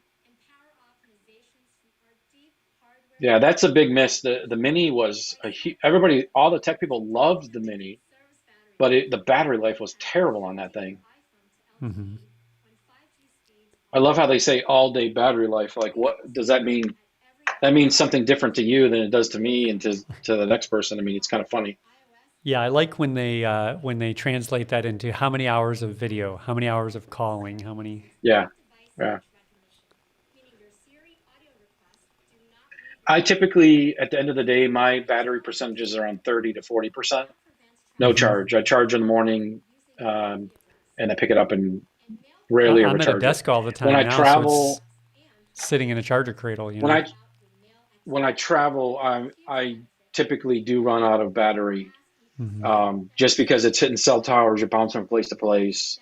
Yeah, that's a big miss. The Mini was everybody, all the tech people loved the Mini, but the battery life was terrible on that thing. Hmm. I love how they say all day battery life. Like, what does that mean? That means something different to you than it does to me and to the next person. I mean, it's kind of funny. Yeah, I like when they translate that into how many hours of video, how many hours of calling, how many. Yeah, yeah. I typically, at the end of the day, my battery percentage is around 30 to 40%. No Hmm. charge. I charge in the morning, and I pick it up and rarely ever I'm at a charge it. desk all the When time I now, so it's travel, sitting in a charger cradle. when I when I travel, I typically do run out of battery, Hmm. just because it's hitting cell towers, you're bouncing from place to place.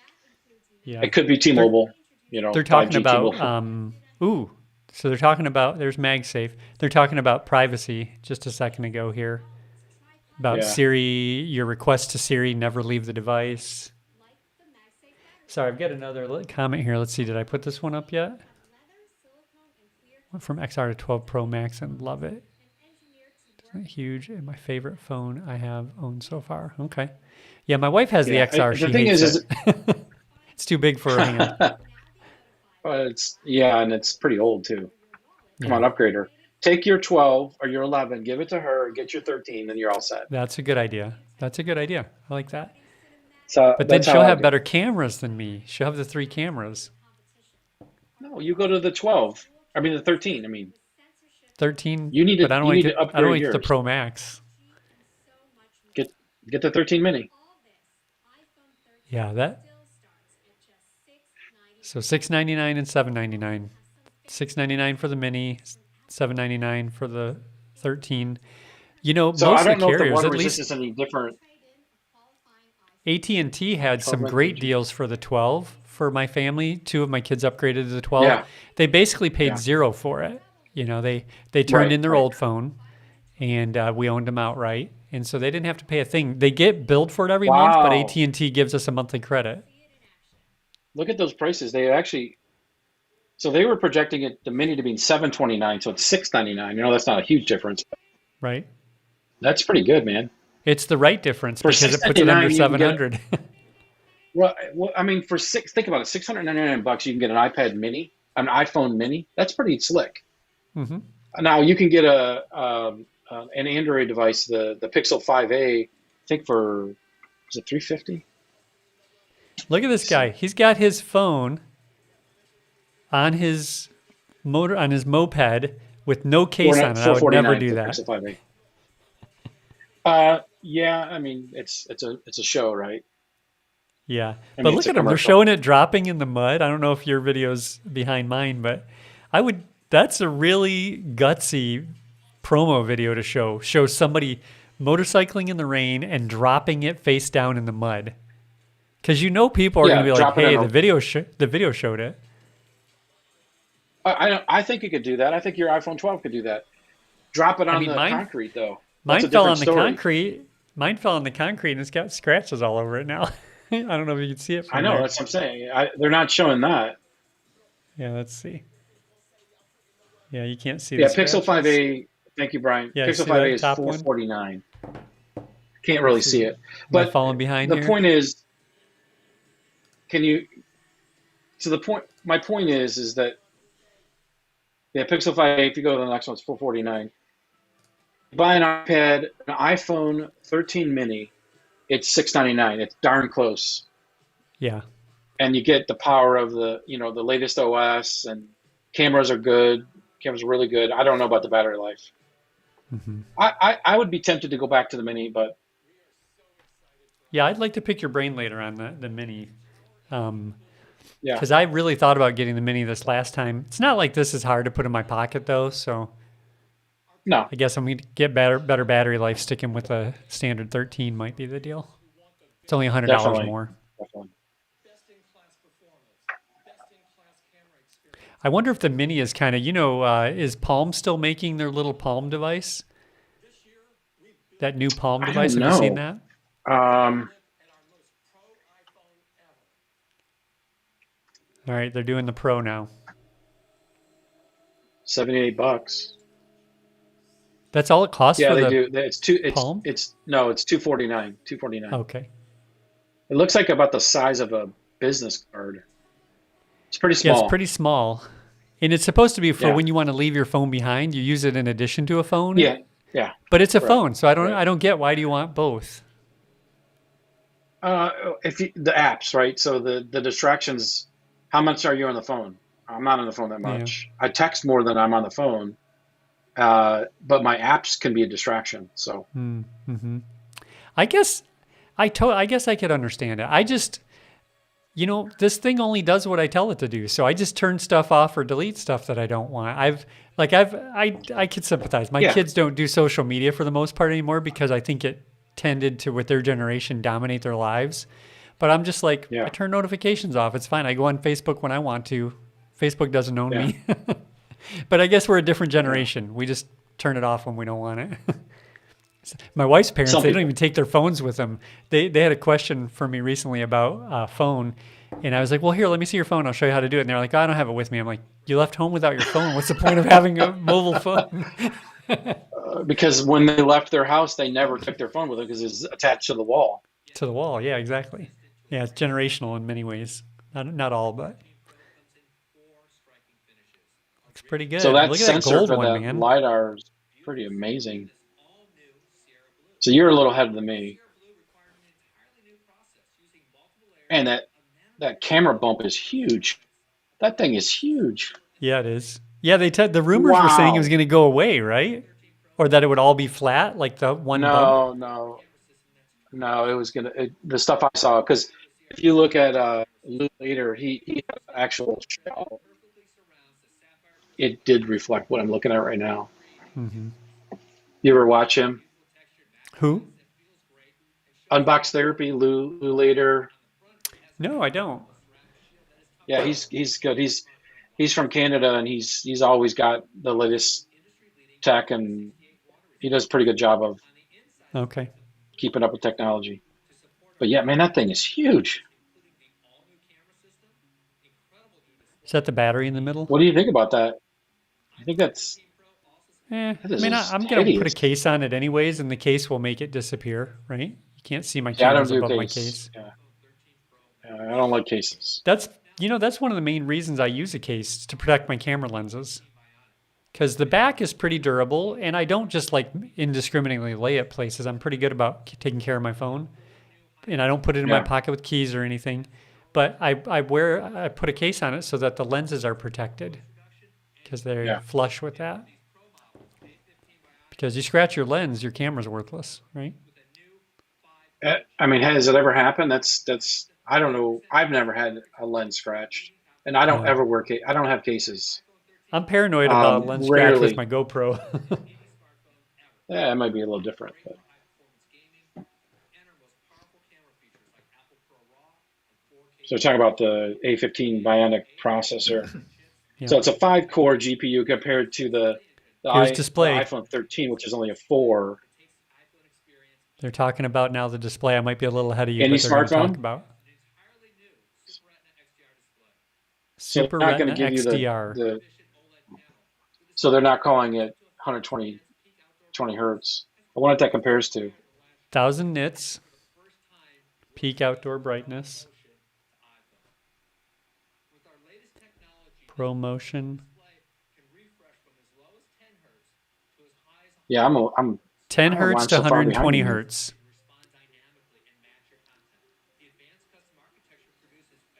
Yeah, It could be they're T-Mobile, they're talking 5G about T-Mobile. ooh, so they're talking about there's MagSafe. They're talking about privacy just a second ago here about Yeah, Siri, your request to Siri never leave the device. Sorry, I've got another comment here. Let's see, did I put this one up yet? Went from XR to 12 Pro Max and love it. Isn't it huge? And my favorite phone I have owned so far. Okay. Yeah, my wife has the yeah. XR. The She thing hates is, it. It's too big for her hand. it's yeah, and it's pretty old too. Come Yeah, on, upgrade her. Take your 12 or your 11, give it to her, get your 13, and you're all set. that's a good idea. That's a good idea. I like that. So But then that's how she'll I have do. better cameras than me. She'll have the three cameras. No, you go to the 12. I mean the 13. I mean, 13, you need but to you need to I don't upgrade like the yours. Pro Max. Get get the 13 mini. Yeah, that so 699 and 799. 699 for the mini, 799 for the 13. You know, So I most of the don't know if the carriers, water at least resistance is any different. AT&T had 12 some great megapixels. deals for the 12 for my family. Two of my kids upgraded to the 12. Yeah, They basically paid yeah. zero for it. You know, they turned Right, in their right. old phone and we owned them outright. And so they didn't have to pay a thing. They get billed for it every month, but Wow. AT&T gives us a monthly credit, Look at those prices. They actually so they were projecting it the mini to be 729, so it's 699. You know, that's not a huge difference. right? That's pretty good, man. It's the right difference For because it puts it under 699 you can get 700. well, I mean for six think about it, 699 bucks you can get an iPad mini, an iPhone mini. That's pretty slick. Hmm. Now you can get an Android device, the Pixel 5a, I think for is it 350? Look at this guy. See. He's got his phone on his on his moped with no case on it. I would never 449 do for the that. Pixel 5a. Yeah, I mean it's a show, right? Yeah. I But mean it's look a at him. They're commercial. showing it dropping in the mud. I don't know if your video's behind mine, but I would that's a really gutsy promo video to show. Show somebody motorcycling in the rain and dropping it face down in the mud. Cuz you know people are going to Yeah, be like, drop it "Hey, in a. the video showed it." I think it could do that. I think your iPhone 12 could do that. Drop it I on mean, the concrete though. That's mine a fell different on the story. concrete. Mine fell on the concrete and it's got scratches all over it now. I don't know if you can see it I from know, there. that's what I'm saying. They're not showing that. Yeah, let's see. Yeah, you can't see the Yeah, Pixel scratches. 5a. Thank you, Brian. Yeah, you Pixel see 5a that is top one? 449. Can't Let's really see. see it, Am I but falling behind the here? point is, can you? So the point, my point is that yeah, Pixel 5a. If you go to the next one, it's 449. Buy an iPad, an iPhone 13 mini. It's 699. It's darn close, Yeah. and you get the power of the latest OS and cameras are good. Cameras are really good. I don't know about the battery life. Hmm. I would be tempted to go back to the mini, but Yeah, I'd like to pick your brain later on the mini. Um, Yeah, Because I really thought about getting the mini this last time. It's not like this is hard to put in my pocket though, so no, I guess I'm going to get better battery life. Sticking with a standard 13 might be the deal. It's only $100 definitely, more. definitely. I wonder if the mini is kind of, is Palm still making their little Palm device? That new Palm I device. don't Have you seen know. that? Um, All right, they're doing the Pro now. $78. That's all it costs Yeah, for they the do. It's two. Palm? It's no. It's 249. 249. Okay. It looks like about the size of a business card. It's pretty Yeah, it's small. pretty small. And it's supposed to be for Yeah. when you want to leave your phone behind. You use it in addition to a phone, Yeah. Yeah. but it's a Right. phone, so I don't Right. I don't get why do you want both? If you, the apps, right? So the distractions. How much are you on the phone? I'm not on the phone that Yeah. much. I text more than I'm on the phone. But my apps can be a distraction. So Mm-hmm. I guess I guess I could understand it. I just this thing only does what I tell it to do. So I just turn stuff off or delete stuff that I don't want. I could sympathize. My yeah, kids don't do social media for the most part anymore because I think it tended to, with their generation, dominate their lives. But I'm just like, I yeah, turn notifications off. It's fine. I go on Facebook when I want to. Facebook doesn't own yeah, me. But I guess we're a different yeah. generation. We just turn it off when we don't want it. My wife's parents, Some they don't people. even take their phones with them. They had a question for me recently about phone, and I was like, "Well, here, let me see your phone. I'll show you how to do it." And they're like, "Oh, I don't have it with me." I'm like, "You left home without your phone. What's the point of having a mobile phone?" Because when they left their house, they never took their phone with them because it's attached to the wall. To the wall. Yeah, exactly. Yeah, it's generational in many ways. Not all, but looks pretty So good. that Look at that sensor gold for one, the man. lidar is pretty amazing. So you're a little ahead of me, and that camera bump is huge. That thing is huge. Yeah, it is. Yeah, the rumors were saying it was Wow. going to go away, right? Or that it would all be flat, like the one bump. No, no, no. It was the stuff I saw because if you look at Lou later, he has an actual shell. It did reflect what I'm looking at right now. Hmm. You ever watch him? Who? Unbox Therapy, Lou later. No, I don't. Yeah, he's good. He's from Canada and he's always got the latest tech and he does a pretty good job of Okay. keeping up with technology. But yeah, man, that thing is huge. Is that the battery in the middle? What do you think about that? I think that I mean, is I'm going to put a hideous. case on it anyways, and the case will make it disappear, right? You can't see my Yeah, I don't cameras do above my case. case. Yeah, I don't like cases. That's, that's one of the main reasons I use a case to protect my camera lenses. Because the back is pretty durable, and I don't just like indiscriminately lay it places. I'm pretty good about taking care of my phone, and I don't put it in my Yeah, pocket with keys or anything. But I put a case on it so that the lenses are protected because they're yeah. flush with that. Because you scratch your lens, your camera's worthless, right? I mean, has it ever happened? That's I don't know. I've never had a lens scratched, and I don't No. ever I don't have cases. I'm paranoid about lens scratch with Rarely. my GoPro. Yeah, it might be a little different, but so we're talking about the A15 Bionic processor. Yeah. So it's a five-core GPU compared to Here's the display. iPhone 13, which is only a four. They're talking about now the display. I might be a little ahead of you, Any but they're going to talk smartphone, about so they're Super not going to Retina give you XDR. so they're not calling it 120 20 hertz. I wonder what that compares to. 1000 nits, peak outdoor brightness, ProMotion, Yeah, I 10 don't know why hertz I'm to so far behind 120 you, man. hertz.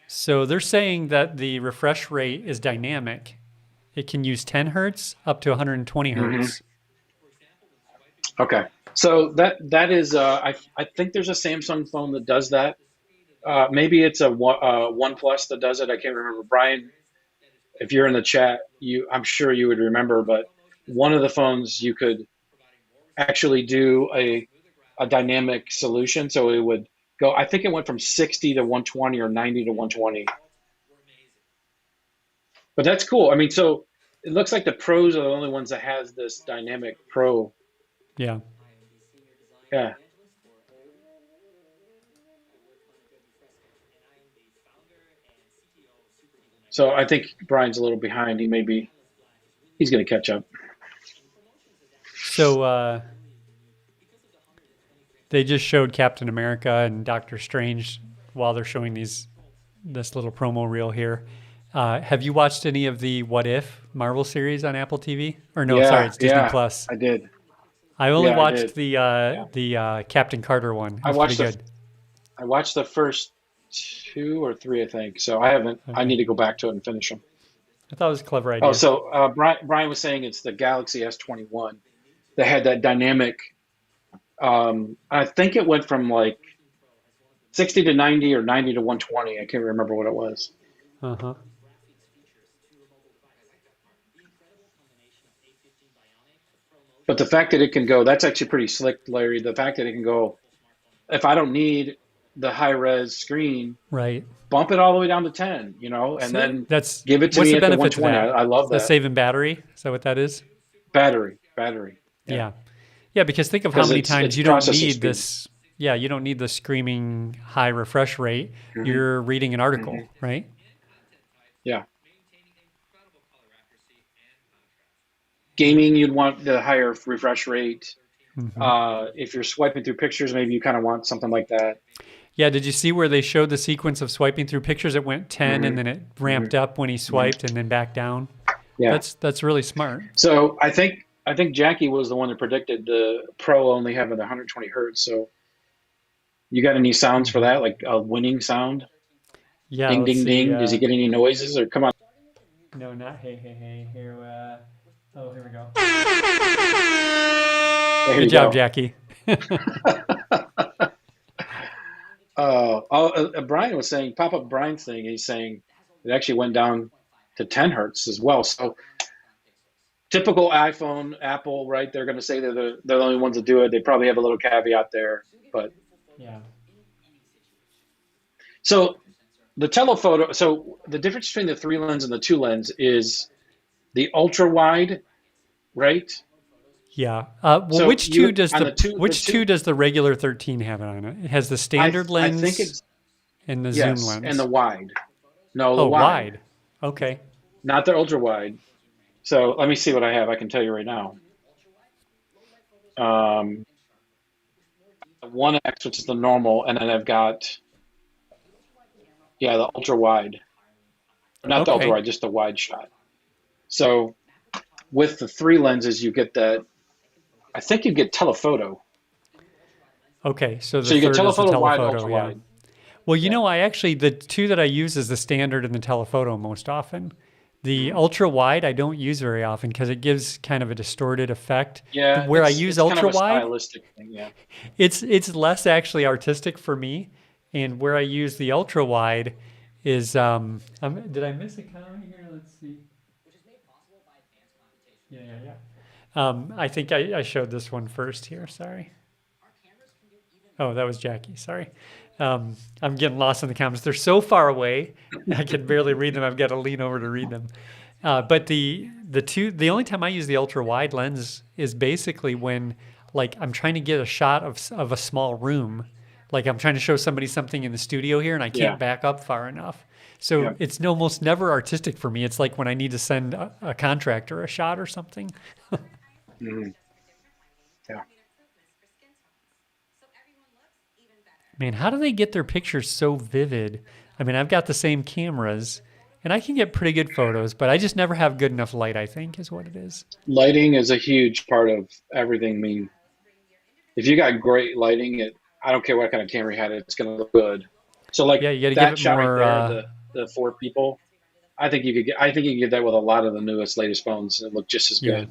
So they're saying that the refresh rate is dynamic. It can use 10 hertz up to 120 Hmm. hertz. Okay, so that is I think there's a Samsung phone that does that. Maybe it's a One Plus that does it. I can't remember. Brian, if you're in the chat, I'm sure you would remember, but one of the phones you could actually do a dynamic solution. So it would go, I think it went from 60 to 120 or 90 to 120. But that's cool. I mean, so it looks like the pros are the only ones that has this dynamic pro. Yeah. Yeah. So I think Brian's a little behind. He's going to catch up. So they just showed Captain America and Doctor Strange while they're showing this little promo reel here. Have you watched any of the What If Marvel series on Apple TV? Or no, sorry, Yeah, it's Disney yeah, Plus. I did. I only Yeah, I watched did. the Yeah. Captain Carter one. It I was pretty watched the good. I watched the first two or three, I think. So I haven't. I Okay, need to go back to it and finish them. I thought it was a clever Oh, idea. so Brian was saying it's the Galaxy S21 that had that dynamic. I think it went from like 60 to 90 or 90 to 120. I can't remember what it was. Uh huh. But the fact that it can go, that's actually pretty slick, Larry. The fact that it can go, if I don't need the high res screen, Right. bump it all the way down to 10, and So then that's give it to what's me the at the benefit to 120. that? I love Is that that. saving battery? Is that what that is? Battery. Yeah. Yeah. Yeah, because think of how Because many it's times you don't processing need speed. this. Yeah, you don't need the screaming high refresh rate. Hmm. You're reading an article, Hmm. right? Yeah. Gaming, you'd want the higher refresh rate. Hmm. If you're swiping through pictures, maybe you kind of want something like that. Yeah, did you see where they showed the sequence of swiping through pictures? It went 10 and Hmm. then it Hmm. ramped up when he Hmm. swiped and then back down. Yeah. That's really smart. So I think Jackie was the one that predicted the Pro only having the 120 hertz. So you got any sounds for Hmm. that, like a winning sound? Yeah, Ding, let's ding, see. ding. Does he get any noises? Or come on, No, not hey, hey, hey. Here, oh, here we go. there Good you job, go. Jackie. Brian was saying, pop up Brian's thing. He's saying it actually went down to 10 hertz as well. So typical iPhone, Apple, right? They're going to say they're the only ones that do it. They probably have a little caveat there, but Yeah. so the telephoto. So the difference between the three lens and the two lens is the ultra wide, right? Yeah. Well, So which two you does on the which two two. does the regular 13 have on it? It has the standard I think lens it's and the zoom yes, and the lens. wide. No, the Oh, wide, wide. Okay. not the ultra wide. So let me see what I have. I can tell you right now. Um, 1X, which is the normal, and then I've got the ultra wide, not the ultra Okay. wide, just the wide shot. So with the three lenses, you get that. I think you get telephoto. Okay. So the So you get third is the telephoto wide, telephoto. ultra Yeah. wide. Well, Yeah. I actually the two that I use is the standard and the telephoto most often. The Hmm. ultra wide I don't use very often because it gives kind of a distorted effect. Yeah, Where I it's use it's kind of ultra a wide, stylistic thing. Yeah. it's less actually artistic for me. And where I use the ultra wide is did I miss a comment here? Let's see. Yeah, yeah, yeah. I think I showed this one first here. Sorry. Oh, that was Jackie. Sorry. I'm getting lost in the comments. They're so far away, I can barely read them. I've got to lean over to read them. But the only time I use the ultra wide lens is basically when like I'm trying to get a shot of a small room, like I'm trying to show somebody something in the studio here, and I Yeah. can't back up far enough. Yeah. So it's almost never artistic for me. It's like when I need to send a contractor a shot or something. Hmm. Yeah. Man, how do they get their pictures so vivid? I mean, I've got the same cameras and I can get pretty good photos, but I just never have good enough light, I think, is what it is. Lighting is a huge part of everything. I mean, if you got great lighting, I don't care what kind of camera you had, it's going to look good. So like Yeah, you got to give that it shot right more. there, the four people, I think you can get that with a lot of the newest, latest phones and it look just as Yeah. good.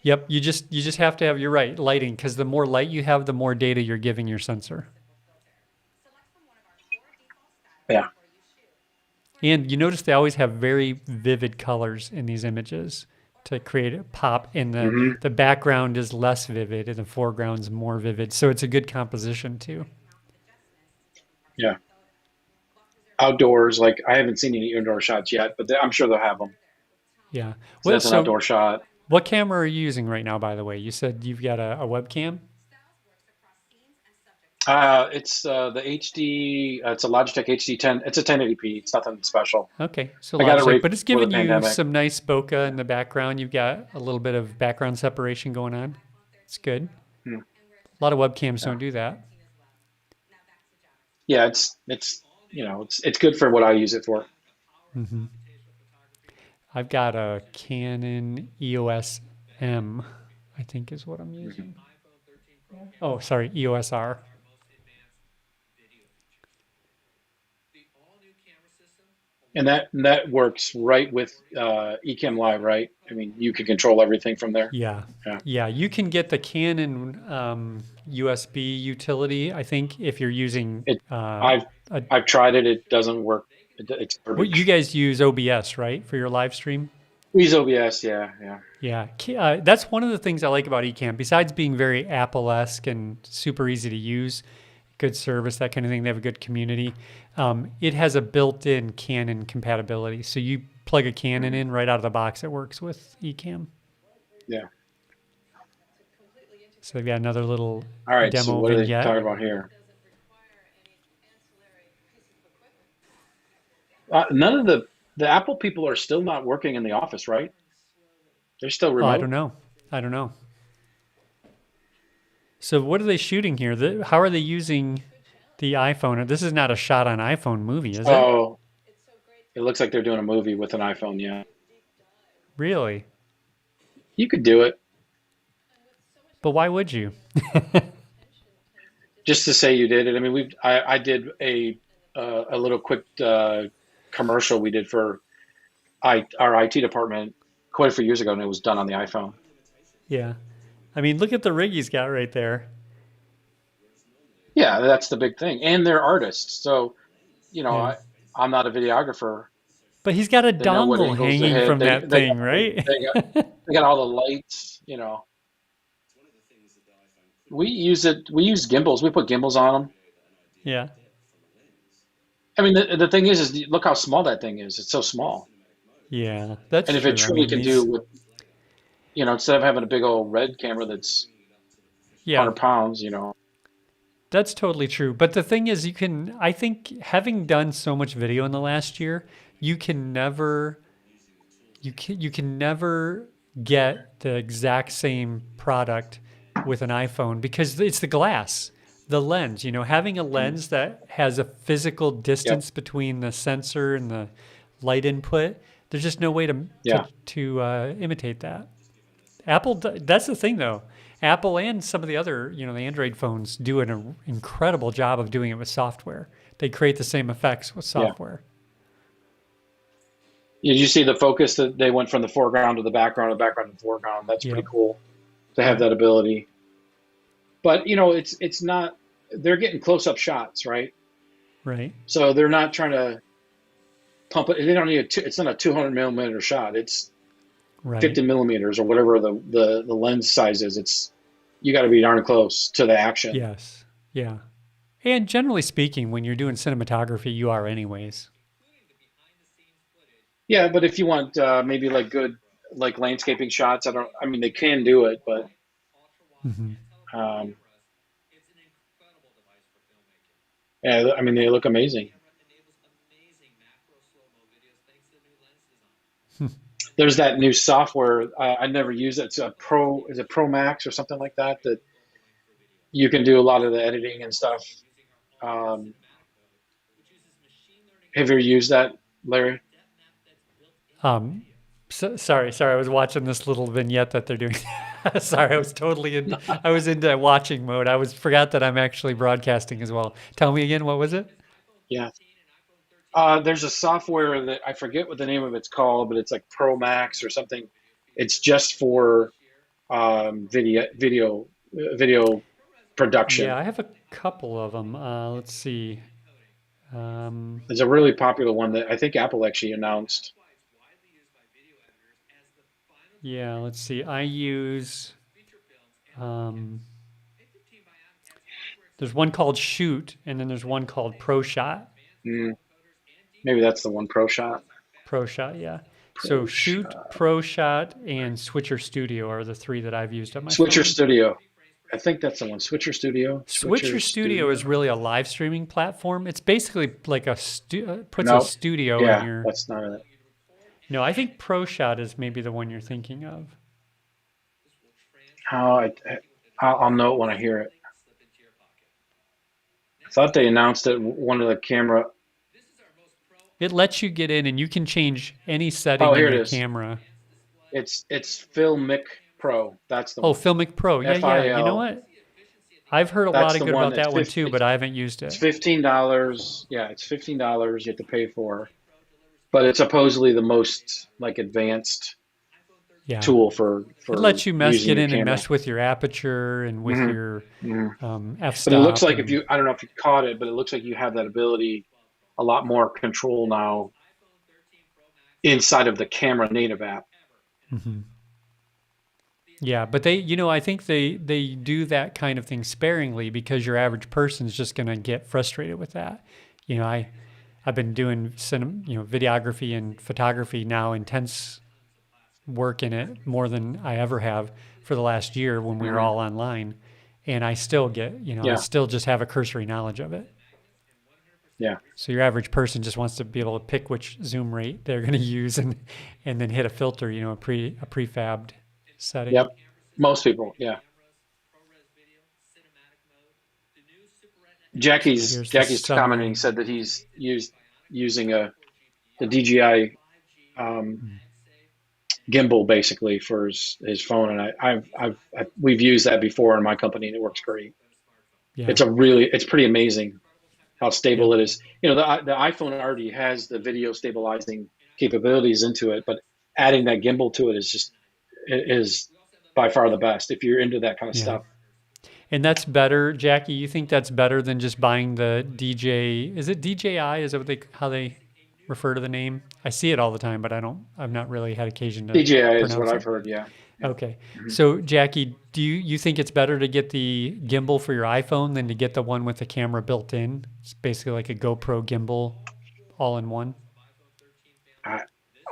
Yep. You just have to have, you're right, lighting, because the more light you have, the more data you're giving your sensor. Yeah. And you notice they always have very vivid colors in these images to create a pop. And Hmm. the background is less vivid and the foreground's more vivid. So it's a good composition too. Yeah. Outdoors, like I haven't seen any indoor shots yet, but I'm sure they'll have them. Yeah. So Well, that's an so outdoor shot. what camera are you using right now, by the way? You said you've got a webcam? It's the HD. It's a Logitech HD 10. It's a 1080p. It's nothing special. Okay, so I got it Logitech, right but it's before the giving you pandemic. some nice bokeh in the background. You've got a little bit of background separation going on. It's good. Hmm. A lot of webcams Yeah. don't do that. Yeah. It's it's good for what I use it for. Hmm. I've got a Canon EOS M, I think is what I'm Hmm. using. Oh, sorry, EOS R. And that works right with Ecamm Live, right? I mean, you can control everything from there. Yeah. Yeah. Yeah, you can get the Canon USB utility, I think, if you're using It. I've a. I've tried it. It doesn't work. It's What you garbage. guys use OBS, right, for your live stream? We use OBS. Yeah. Yeah. Yeah, that's one of the things I like about Ecamm. Besides being very Apple-esque and super easy to use, good service, that kind of thing. They have a good community. It has a built-in Canon compatibility, so you plug a Canon Hmm. in right out of the box. It works with Ecamm. Yeah. So they've got another little All right. So demo what are they talking vignette. about here? None of the Apple people are still not working in the office, right? They're still Oh, I remote. don't know. I don't know. So what are they shooting here? How are they using the iPhone? This is not a shot on iPhone movie, is it? Oh, it looks like they're doing a movie with an iPhone. Yeah, Really? you could do it But why would you? just to say you did it. I mean, I did a little quick commercial we did for our IT department quite a few years ago, and it was done on the iPhone. Yeah. I mean, look at the rig he's got right there. Yeah, that's the big thing, and they're artists, so Yeah. I'm not a videographer. But he's got a They know what dongle angles to hanging hit. from that thing, right? They got all the lights. We use it. We use gimbals. We put gimbals on them. Yeah. I mean, the thing is look how small that thing is. It's so small. Yeah. That's And if it true. I truly mean, can do these, with, instead of having a big old red camera that's yeah, 100 pounds, that's totally true. But the thing is, I think having done so much video in the last year, you can never, you can never get the exact same product with an iPhone because it's the glass, the lens. Having a mm, lens that has a physical yep, distance between the sensor and the light input, there's just no way yeah, to imitate that. That's the thing though. Apple and some of the other, the Android phones do an incredible job of doing it with software. They create the same effects with yeah. software. Did you see the focus that they went from the foreground to the background, the background to the foreground? That's pretty Yep. cool to have Yep. that ability. But it's not. They're getting close-up shots, right? Right. So they're not trying to pump it. They don't need it's not a 200 millimeter shot. It's Right. 50 millimeters or whatever the lens size is. It's you got to be darn close to the action. Yes. Yeah. And generally speaking, when you're doing cinematography, you are anyways. Yeah, but if you want maybe like good like landscaping shots, I don't. I mean, they can do it, but Hmm. um, yeah, I mean, they look amazing. There's that new software. I never use it. It's a Pro. Is it Pro Max or something like that? That you can do a lot of the editing and stuff. Um, have you ever used that, Larry? Um, sorry, I was watching this little vignette that they're doing. Sorry, I was into watching mode. Forgot that I'm actually broadcasting as well. Tell me again, what was it? Yeah. There's a software that I forget what the name of it's called, but it's like Pro Max or something. It's just for video Yeah, production. I have a couple of them. Let's see. Um, There's a really popular one that I think Apple actually announced. yeah, let's see. I use um, there's one called Shoot, and then there's one called Pro Shot. Mm, maybe that's the one. Pro Shot. Pro Shot, yeah. So Pro Shoot, Shot. Pro Shot, and Switcher Studio are the three that I've used on my Switcher phone. Studio. I think that's the one. Switcher Studio. Switcher Switcher Studio is Studio. really a live streaming platform. It's basically like puts a Nope. studio in Yeah, your. that's not it. No, I think Pro Shot is maybe the one you're thinking of. How I'll know it when I hear it. I thought they announced that one of the camera. It lets you get in and you can change any Oh, setting in here it your is. camera. It's Filmic Pro. That's the Oh, one. Filmic Pro. Yeah, yeah. You know FIL. what? I've heard a lot That's of the good one. about that one too, but I haven't used It's it. $15. Yeah, it's $15 you have to pay for, but it's supposedly the most like advanced Yeah. tool It for lets you using get your in and camera. mess with your aperture and with hmm your hmm But it looks f-stop like if and you, I don't know if you caught it, but it looks like you have that ability, a lot more control now inside of the camera native app. mhm. Yeah, but I think they do that kind of thing sparingly because your average person is just going to get frustrated with that. You know, I've been doing videography and photography now, intense work in it more than I ever have for the last year when we were hmm all online, and I still I Yeah, still just have a cursory knowledge of it. yeah, So your average person just wants to be able to pick which zoom rate they're going to use and then hit a filter, a prefabbed setting. yep. Most people, yeah. So Jackie's here's the Jackie's commenting summary. said that he's using the DJI um, gimbal basically for his phone, and we've used that before in my company, and it works great. Yeah. It's pretty amazing how stable Yep. it is. You know, the iPhone already has the video stabilizing capabilities into it, but adding that gimbal to it is by far the best if you're into that kind of Yeah. stuff. And that's better, Jackie. You think that's better than just buying the DJ? Is it DJI? Is that how they refer to the name? I see it all the time, but I've not really had occasion to DJI is what pronounce I've it. heard. Yeah, yeah. Okay. Mhm. So, Jackie, do you think it's better to get the gimbal for your iPhone than to get the one with the camera built in? It's basically like a GoPro gimbal all in one. I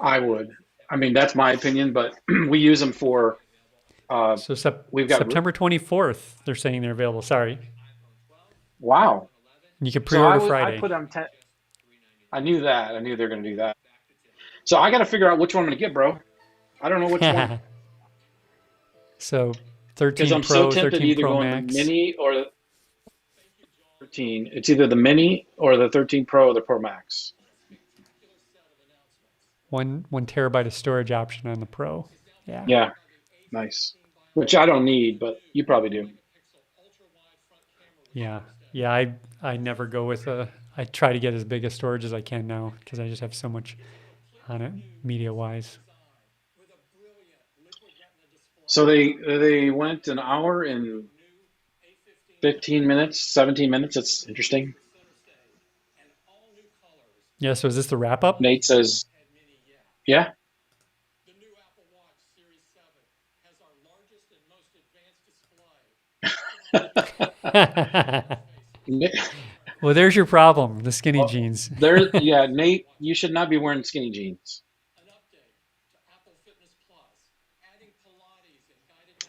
I would. I mean, that's my opinion, but we use them for. Uh, So, we've got September 24th, they're saying they're available. Sorry. wow. And you can So pre-order I Friday. put on 10. I knew that. I knew they're going to do that. So I got to figure out which one I'm going to get, bro. I don't know which one So, because 13 I'm so Pro, tempted 13 either Pro going the Max. mini or the 13. It's either the mini or the 13 Pro or the Pro Max. 1 terabyte of storage option on the Pro. Yeah. Yeah, nice. Which I don't need, but you probably do. Yeah. Yeah. I never go with I try to get as big a storage as I can now because I just have so much on it media wise. So they went an hour and 15 minutes, 17 minutes. It's interesting. Yeah. So is this the wrap up? Nate says, yeah. Well, there's your problem, the skinny Well, jeans. yeah, Nate, you should not be wearing skinny jeans.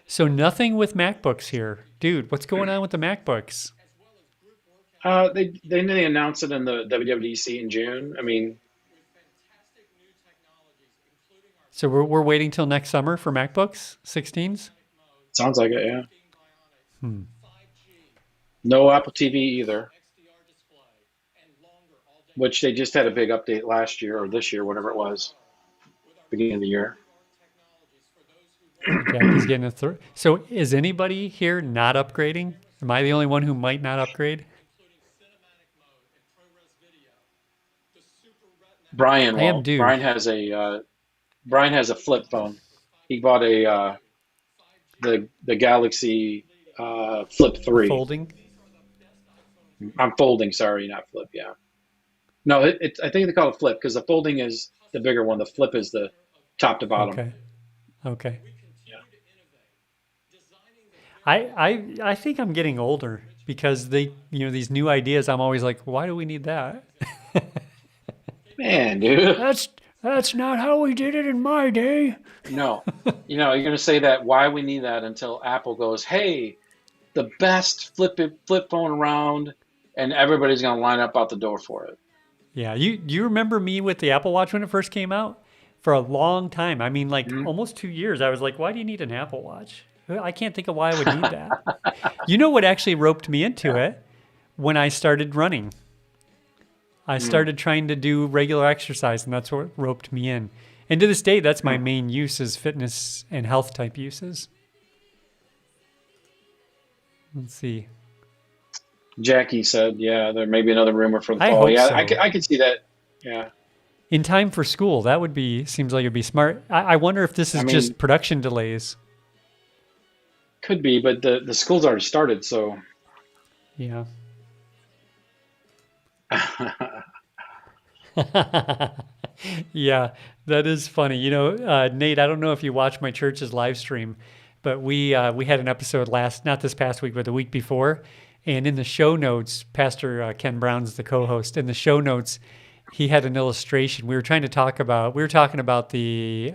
So nothing with MacBooks here. Dude, what's going on with the MacBooks? They announced it in the WWDC in June. I mean, So we're waiting till next summer for MacBooks 16s? sounds like it, yeah. Hmm. No Apple TV either, which they just had a big update last year or this year, whatever it was, beginning of the year. Jackie's getting a third. So is anybody here not upgrading? Am I the only one who might not upgrade? Brian I am won't. due. Brian has a flip phone. He bought a the Galaxy Flip The 3. folding? I'm folding, sorry, not flip. Yeah, No, I think they call it flip because the folding is the bigger one. The flip is the top to bottom. Okay. Okay. Yeah. I think I'm getting older because these new ideas, I'm always like, why do we need that? Man, dude. That's that's not how we did it in my day. No. You're gonna say that why we need that until Apple goes, hey, the best flip phone around, and everybody's gonna line up out the door for it. Yeah, you remember me with the Apple Watch when it first came out? For a long time. I mean, like Mhm. almost 2 years. I was like, why do you need an Apple Watch? I can't think of why I would need that. You know what actually roped me into Yeah. it? When I started running. I Mm. started trying to do regular exercise, and that's what roped me in. And to this day, that's my Mm. main use is fitness and health type uses. Let's see. Jackie said, yeah, there may be another rumor for the I fall. hope Yeah, so. I could see that. Yeah. In time for school, that would be seems like it'd be smart. I wonder if this I is mean, just production delays. could be, but the school's already started, so Yeah. Yeah, that is funny. Nate, I don't know if you watched my church's live stream, but we had an episode not this past week, but the week before, and in the show notes, Pastor Ken Brown's the co-host. In the show notes, he had an illustration. We were talking about the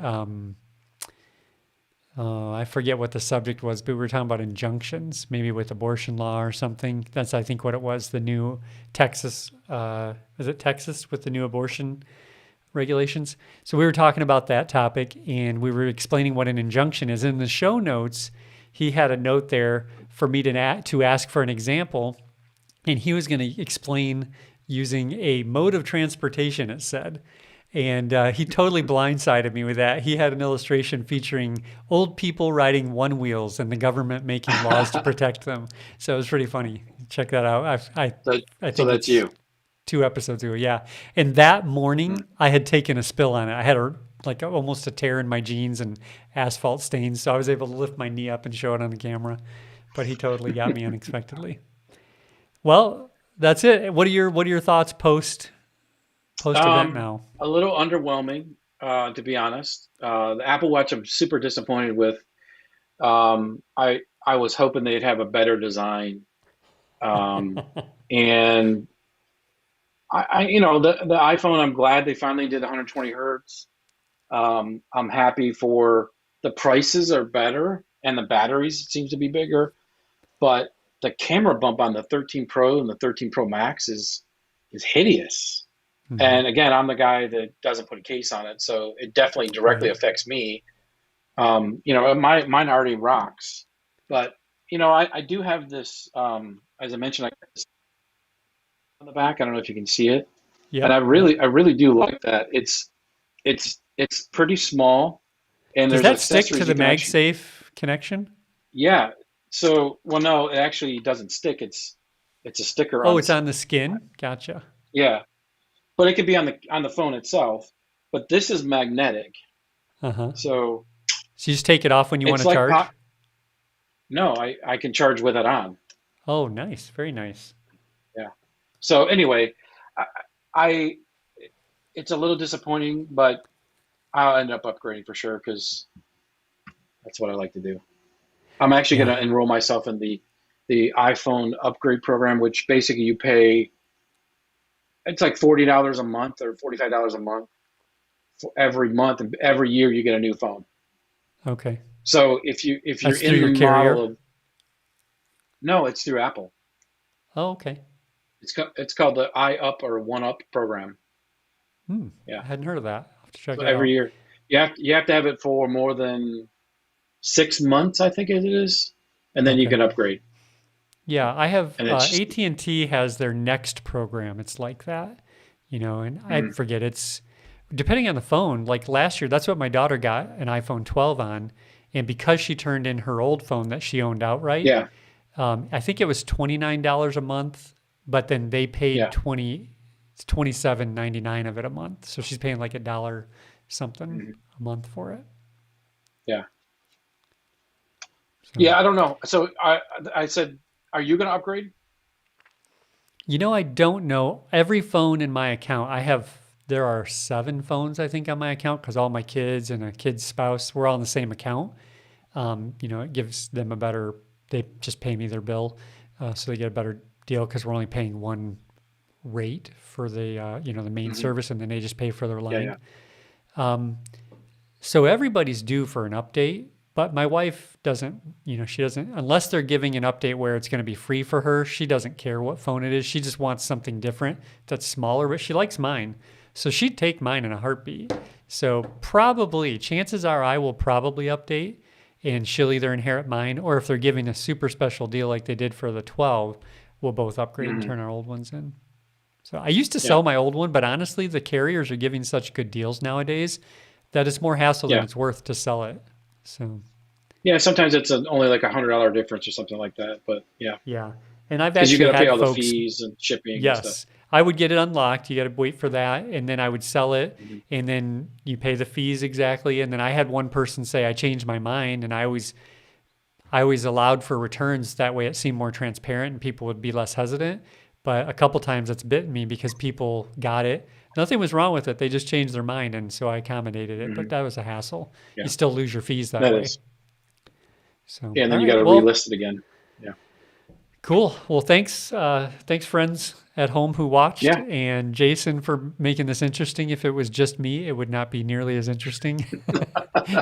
I forget what the subject was, but we were talking about injunctions, maybe with abortion law or something. That's I think what it was. The new Texas, is it Texas with the new abortion regulations. So we were talking about that topic and we were explaining what an injunction is. In the show notes, he had a note there for me to ask for an example, and he was going to explain using a mode of transportation, it said. And he totally blindsided me with that. He had an illustration featuring old people riding one wheels and the government making laws to protect them. So it was pretty funny. Check that out. so, I so think that's it's you. 2 episodes ago. Yeah. And that Mm. morning, I had taken a spill on it. I had almost a tear in my jeans and asphalt stains. So I was able to lift my knee up and show it on the camera. But he totally got me unexpectedly. Well, that's it. What are your thoughts post event Um, now? a little underwhelming, to be honest. The Apple Watch, I'm super disappointed with. I was hoping they'd have a better design, um, and the iPhone. I'm glad they finally did 120 hertz. I'm happy for the prices are better and the batteries seems to be bigger, but the camera bump on the 13 Pro and the 13 Pro Max is hideous. Hmm. And again, I'm the guy that doesn't put a case on it, so it definitely directly Right. affects me. Mine already rocks, but I do have this. As I mentioned, I got this on the back. I don't know if you can see it, and Yep. Yep. I really do like that. It's pretty small, and Does there's that stick to accessories the you can actually. MagSafe connection? Yeah. So, well, no, it actually doesn't stick. It's a sticker Oh, on it's the. on the skin. Gotcha. Yeah, but it could be on the phone itself. But this is magnetic, Uh huh. so So you just take it off when you want it's to like pop. charge. No, I can charge with it on. Oh, nice. Very nice. Yeah. So anyway, I, I it's a little disappointing, but I'll end up upgrading for sure because that's what I like to do. I'm actually going Yeah. to enroll myself in the iPhone upgrade program, which basically you pay. It's like $40 a month or $45 a month for every month, and every year you get a new phone. Okay. So if you're That's through in the your model carrier. of no, it's through Apple. Oh, okay. It's called the iUp or One Up program. Hmm. Yeah. I hadn't heard of that. I'll have to check So it every out. year you have to have it for more than 6 months, I think it is, and then you Okay. can upgrade. Yeah, I have And it's just AT&T has their Next program. It's like that, and I mm, forget it's depending on the phone. Like last year, that's what my daughter got an iPhone 12 on, and because she turned in her old phone that she owned outright, yeah, I think it was $29 a month, but then they paid yeah, 27.99 of it a month. So she's paying like a dollar something mhm, a month for it. yeah, So yeah. I don't know. So I said, are you going to upgrade? I don't know. Every phone in my account, there are 7 phones, I think, on my account because all my kids and a kid's spouse, we're all in the same account. It gives them they just pay me their bill. So they get a better deal because we're only paying one rate for the main Hmm. service and then they just pay for their Yeah, line. yeah. So everybody's due for an update, but my wife doesn't, she doesn't, unless they're giving an update where it's going to be free for her, she doesn't care what phone it is. She just wants something different that's smaller, but she likes mine. So she'd take mine in a heartbeat. So probably, chances are I will probably update and she'll either inherit mine or if they're giving a super special deal like they did for the 12, we'll both upgrade and Hmm. turn our old ones in. So I used to Yeah, sell my old one, but honestly, the carriers are giving such good deals nowadays that it's more hassle than yeah, it's worth to sell it. So yeah. Sometimes it's only like $100 difference or something like that. But yeah, yeah, and I've because you actually got to pay had all the folks. fees and shipping and stuff. Yes, I would get it unlocked. You got to wait for that, and then I would sell it, Hmm. and then you pay the fees exactly. And then I had one person say I changed my mind, and I always allowed for returns. That way, it seemed more transparent, and people would be less hesitant. But a couple times it's bitten me because people got it. Nothing was wrong with it. They just changed their mind, and so I accommodated it. But Hmm. that was a hassle. You Yeah, still lose your fees that that way. is. So, Yeah, and all then you got right. to Well, relist it again. Yeah, cool. Well, thanks, friends at home who watched, yeah, and Jason for making this interesting. If it was just me, it would not be nearly as interesting.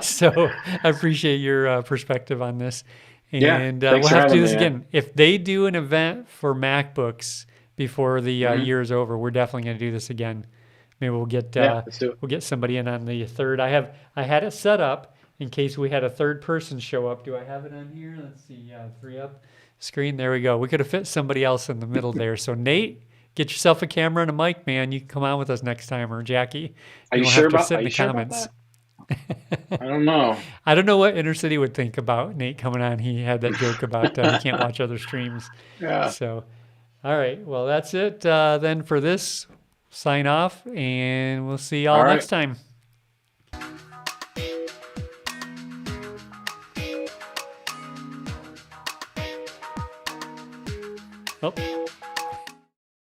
So I appreciate your perspective on this, yeah. and Thanks we'll for have to do having this me, man. again. If they do an event for MacBooks before the Hmm. year is over, we're definitely going to do this again. Maybe Yeah, let's do it. we'll get somebody in on the third. I had it set up in case we had a third person show up. Do I have it on here? Let's see. Yeah, three up screen. There we go. We could have fit somebody else in the middle there. So Nate, get yourself a camera and a mic, man. You can come on with us next time, or Jackie, you won't have to sit Are in you the sure about comments. that? I don't know. I don't know what Intercity would think about Nate coming on. He had that joke about he can't watch other streams. Yeah. So, all right. Well, that's it then for this. Sign off, and we'll see All y'all next right. time. Oh.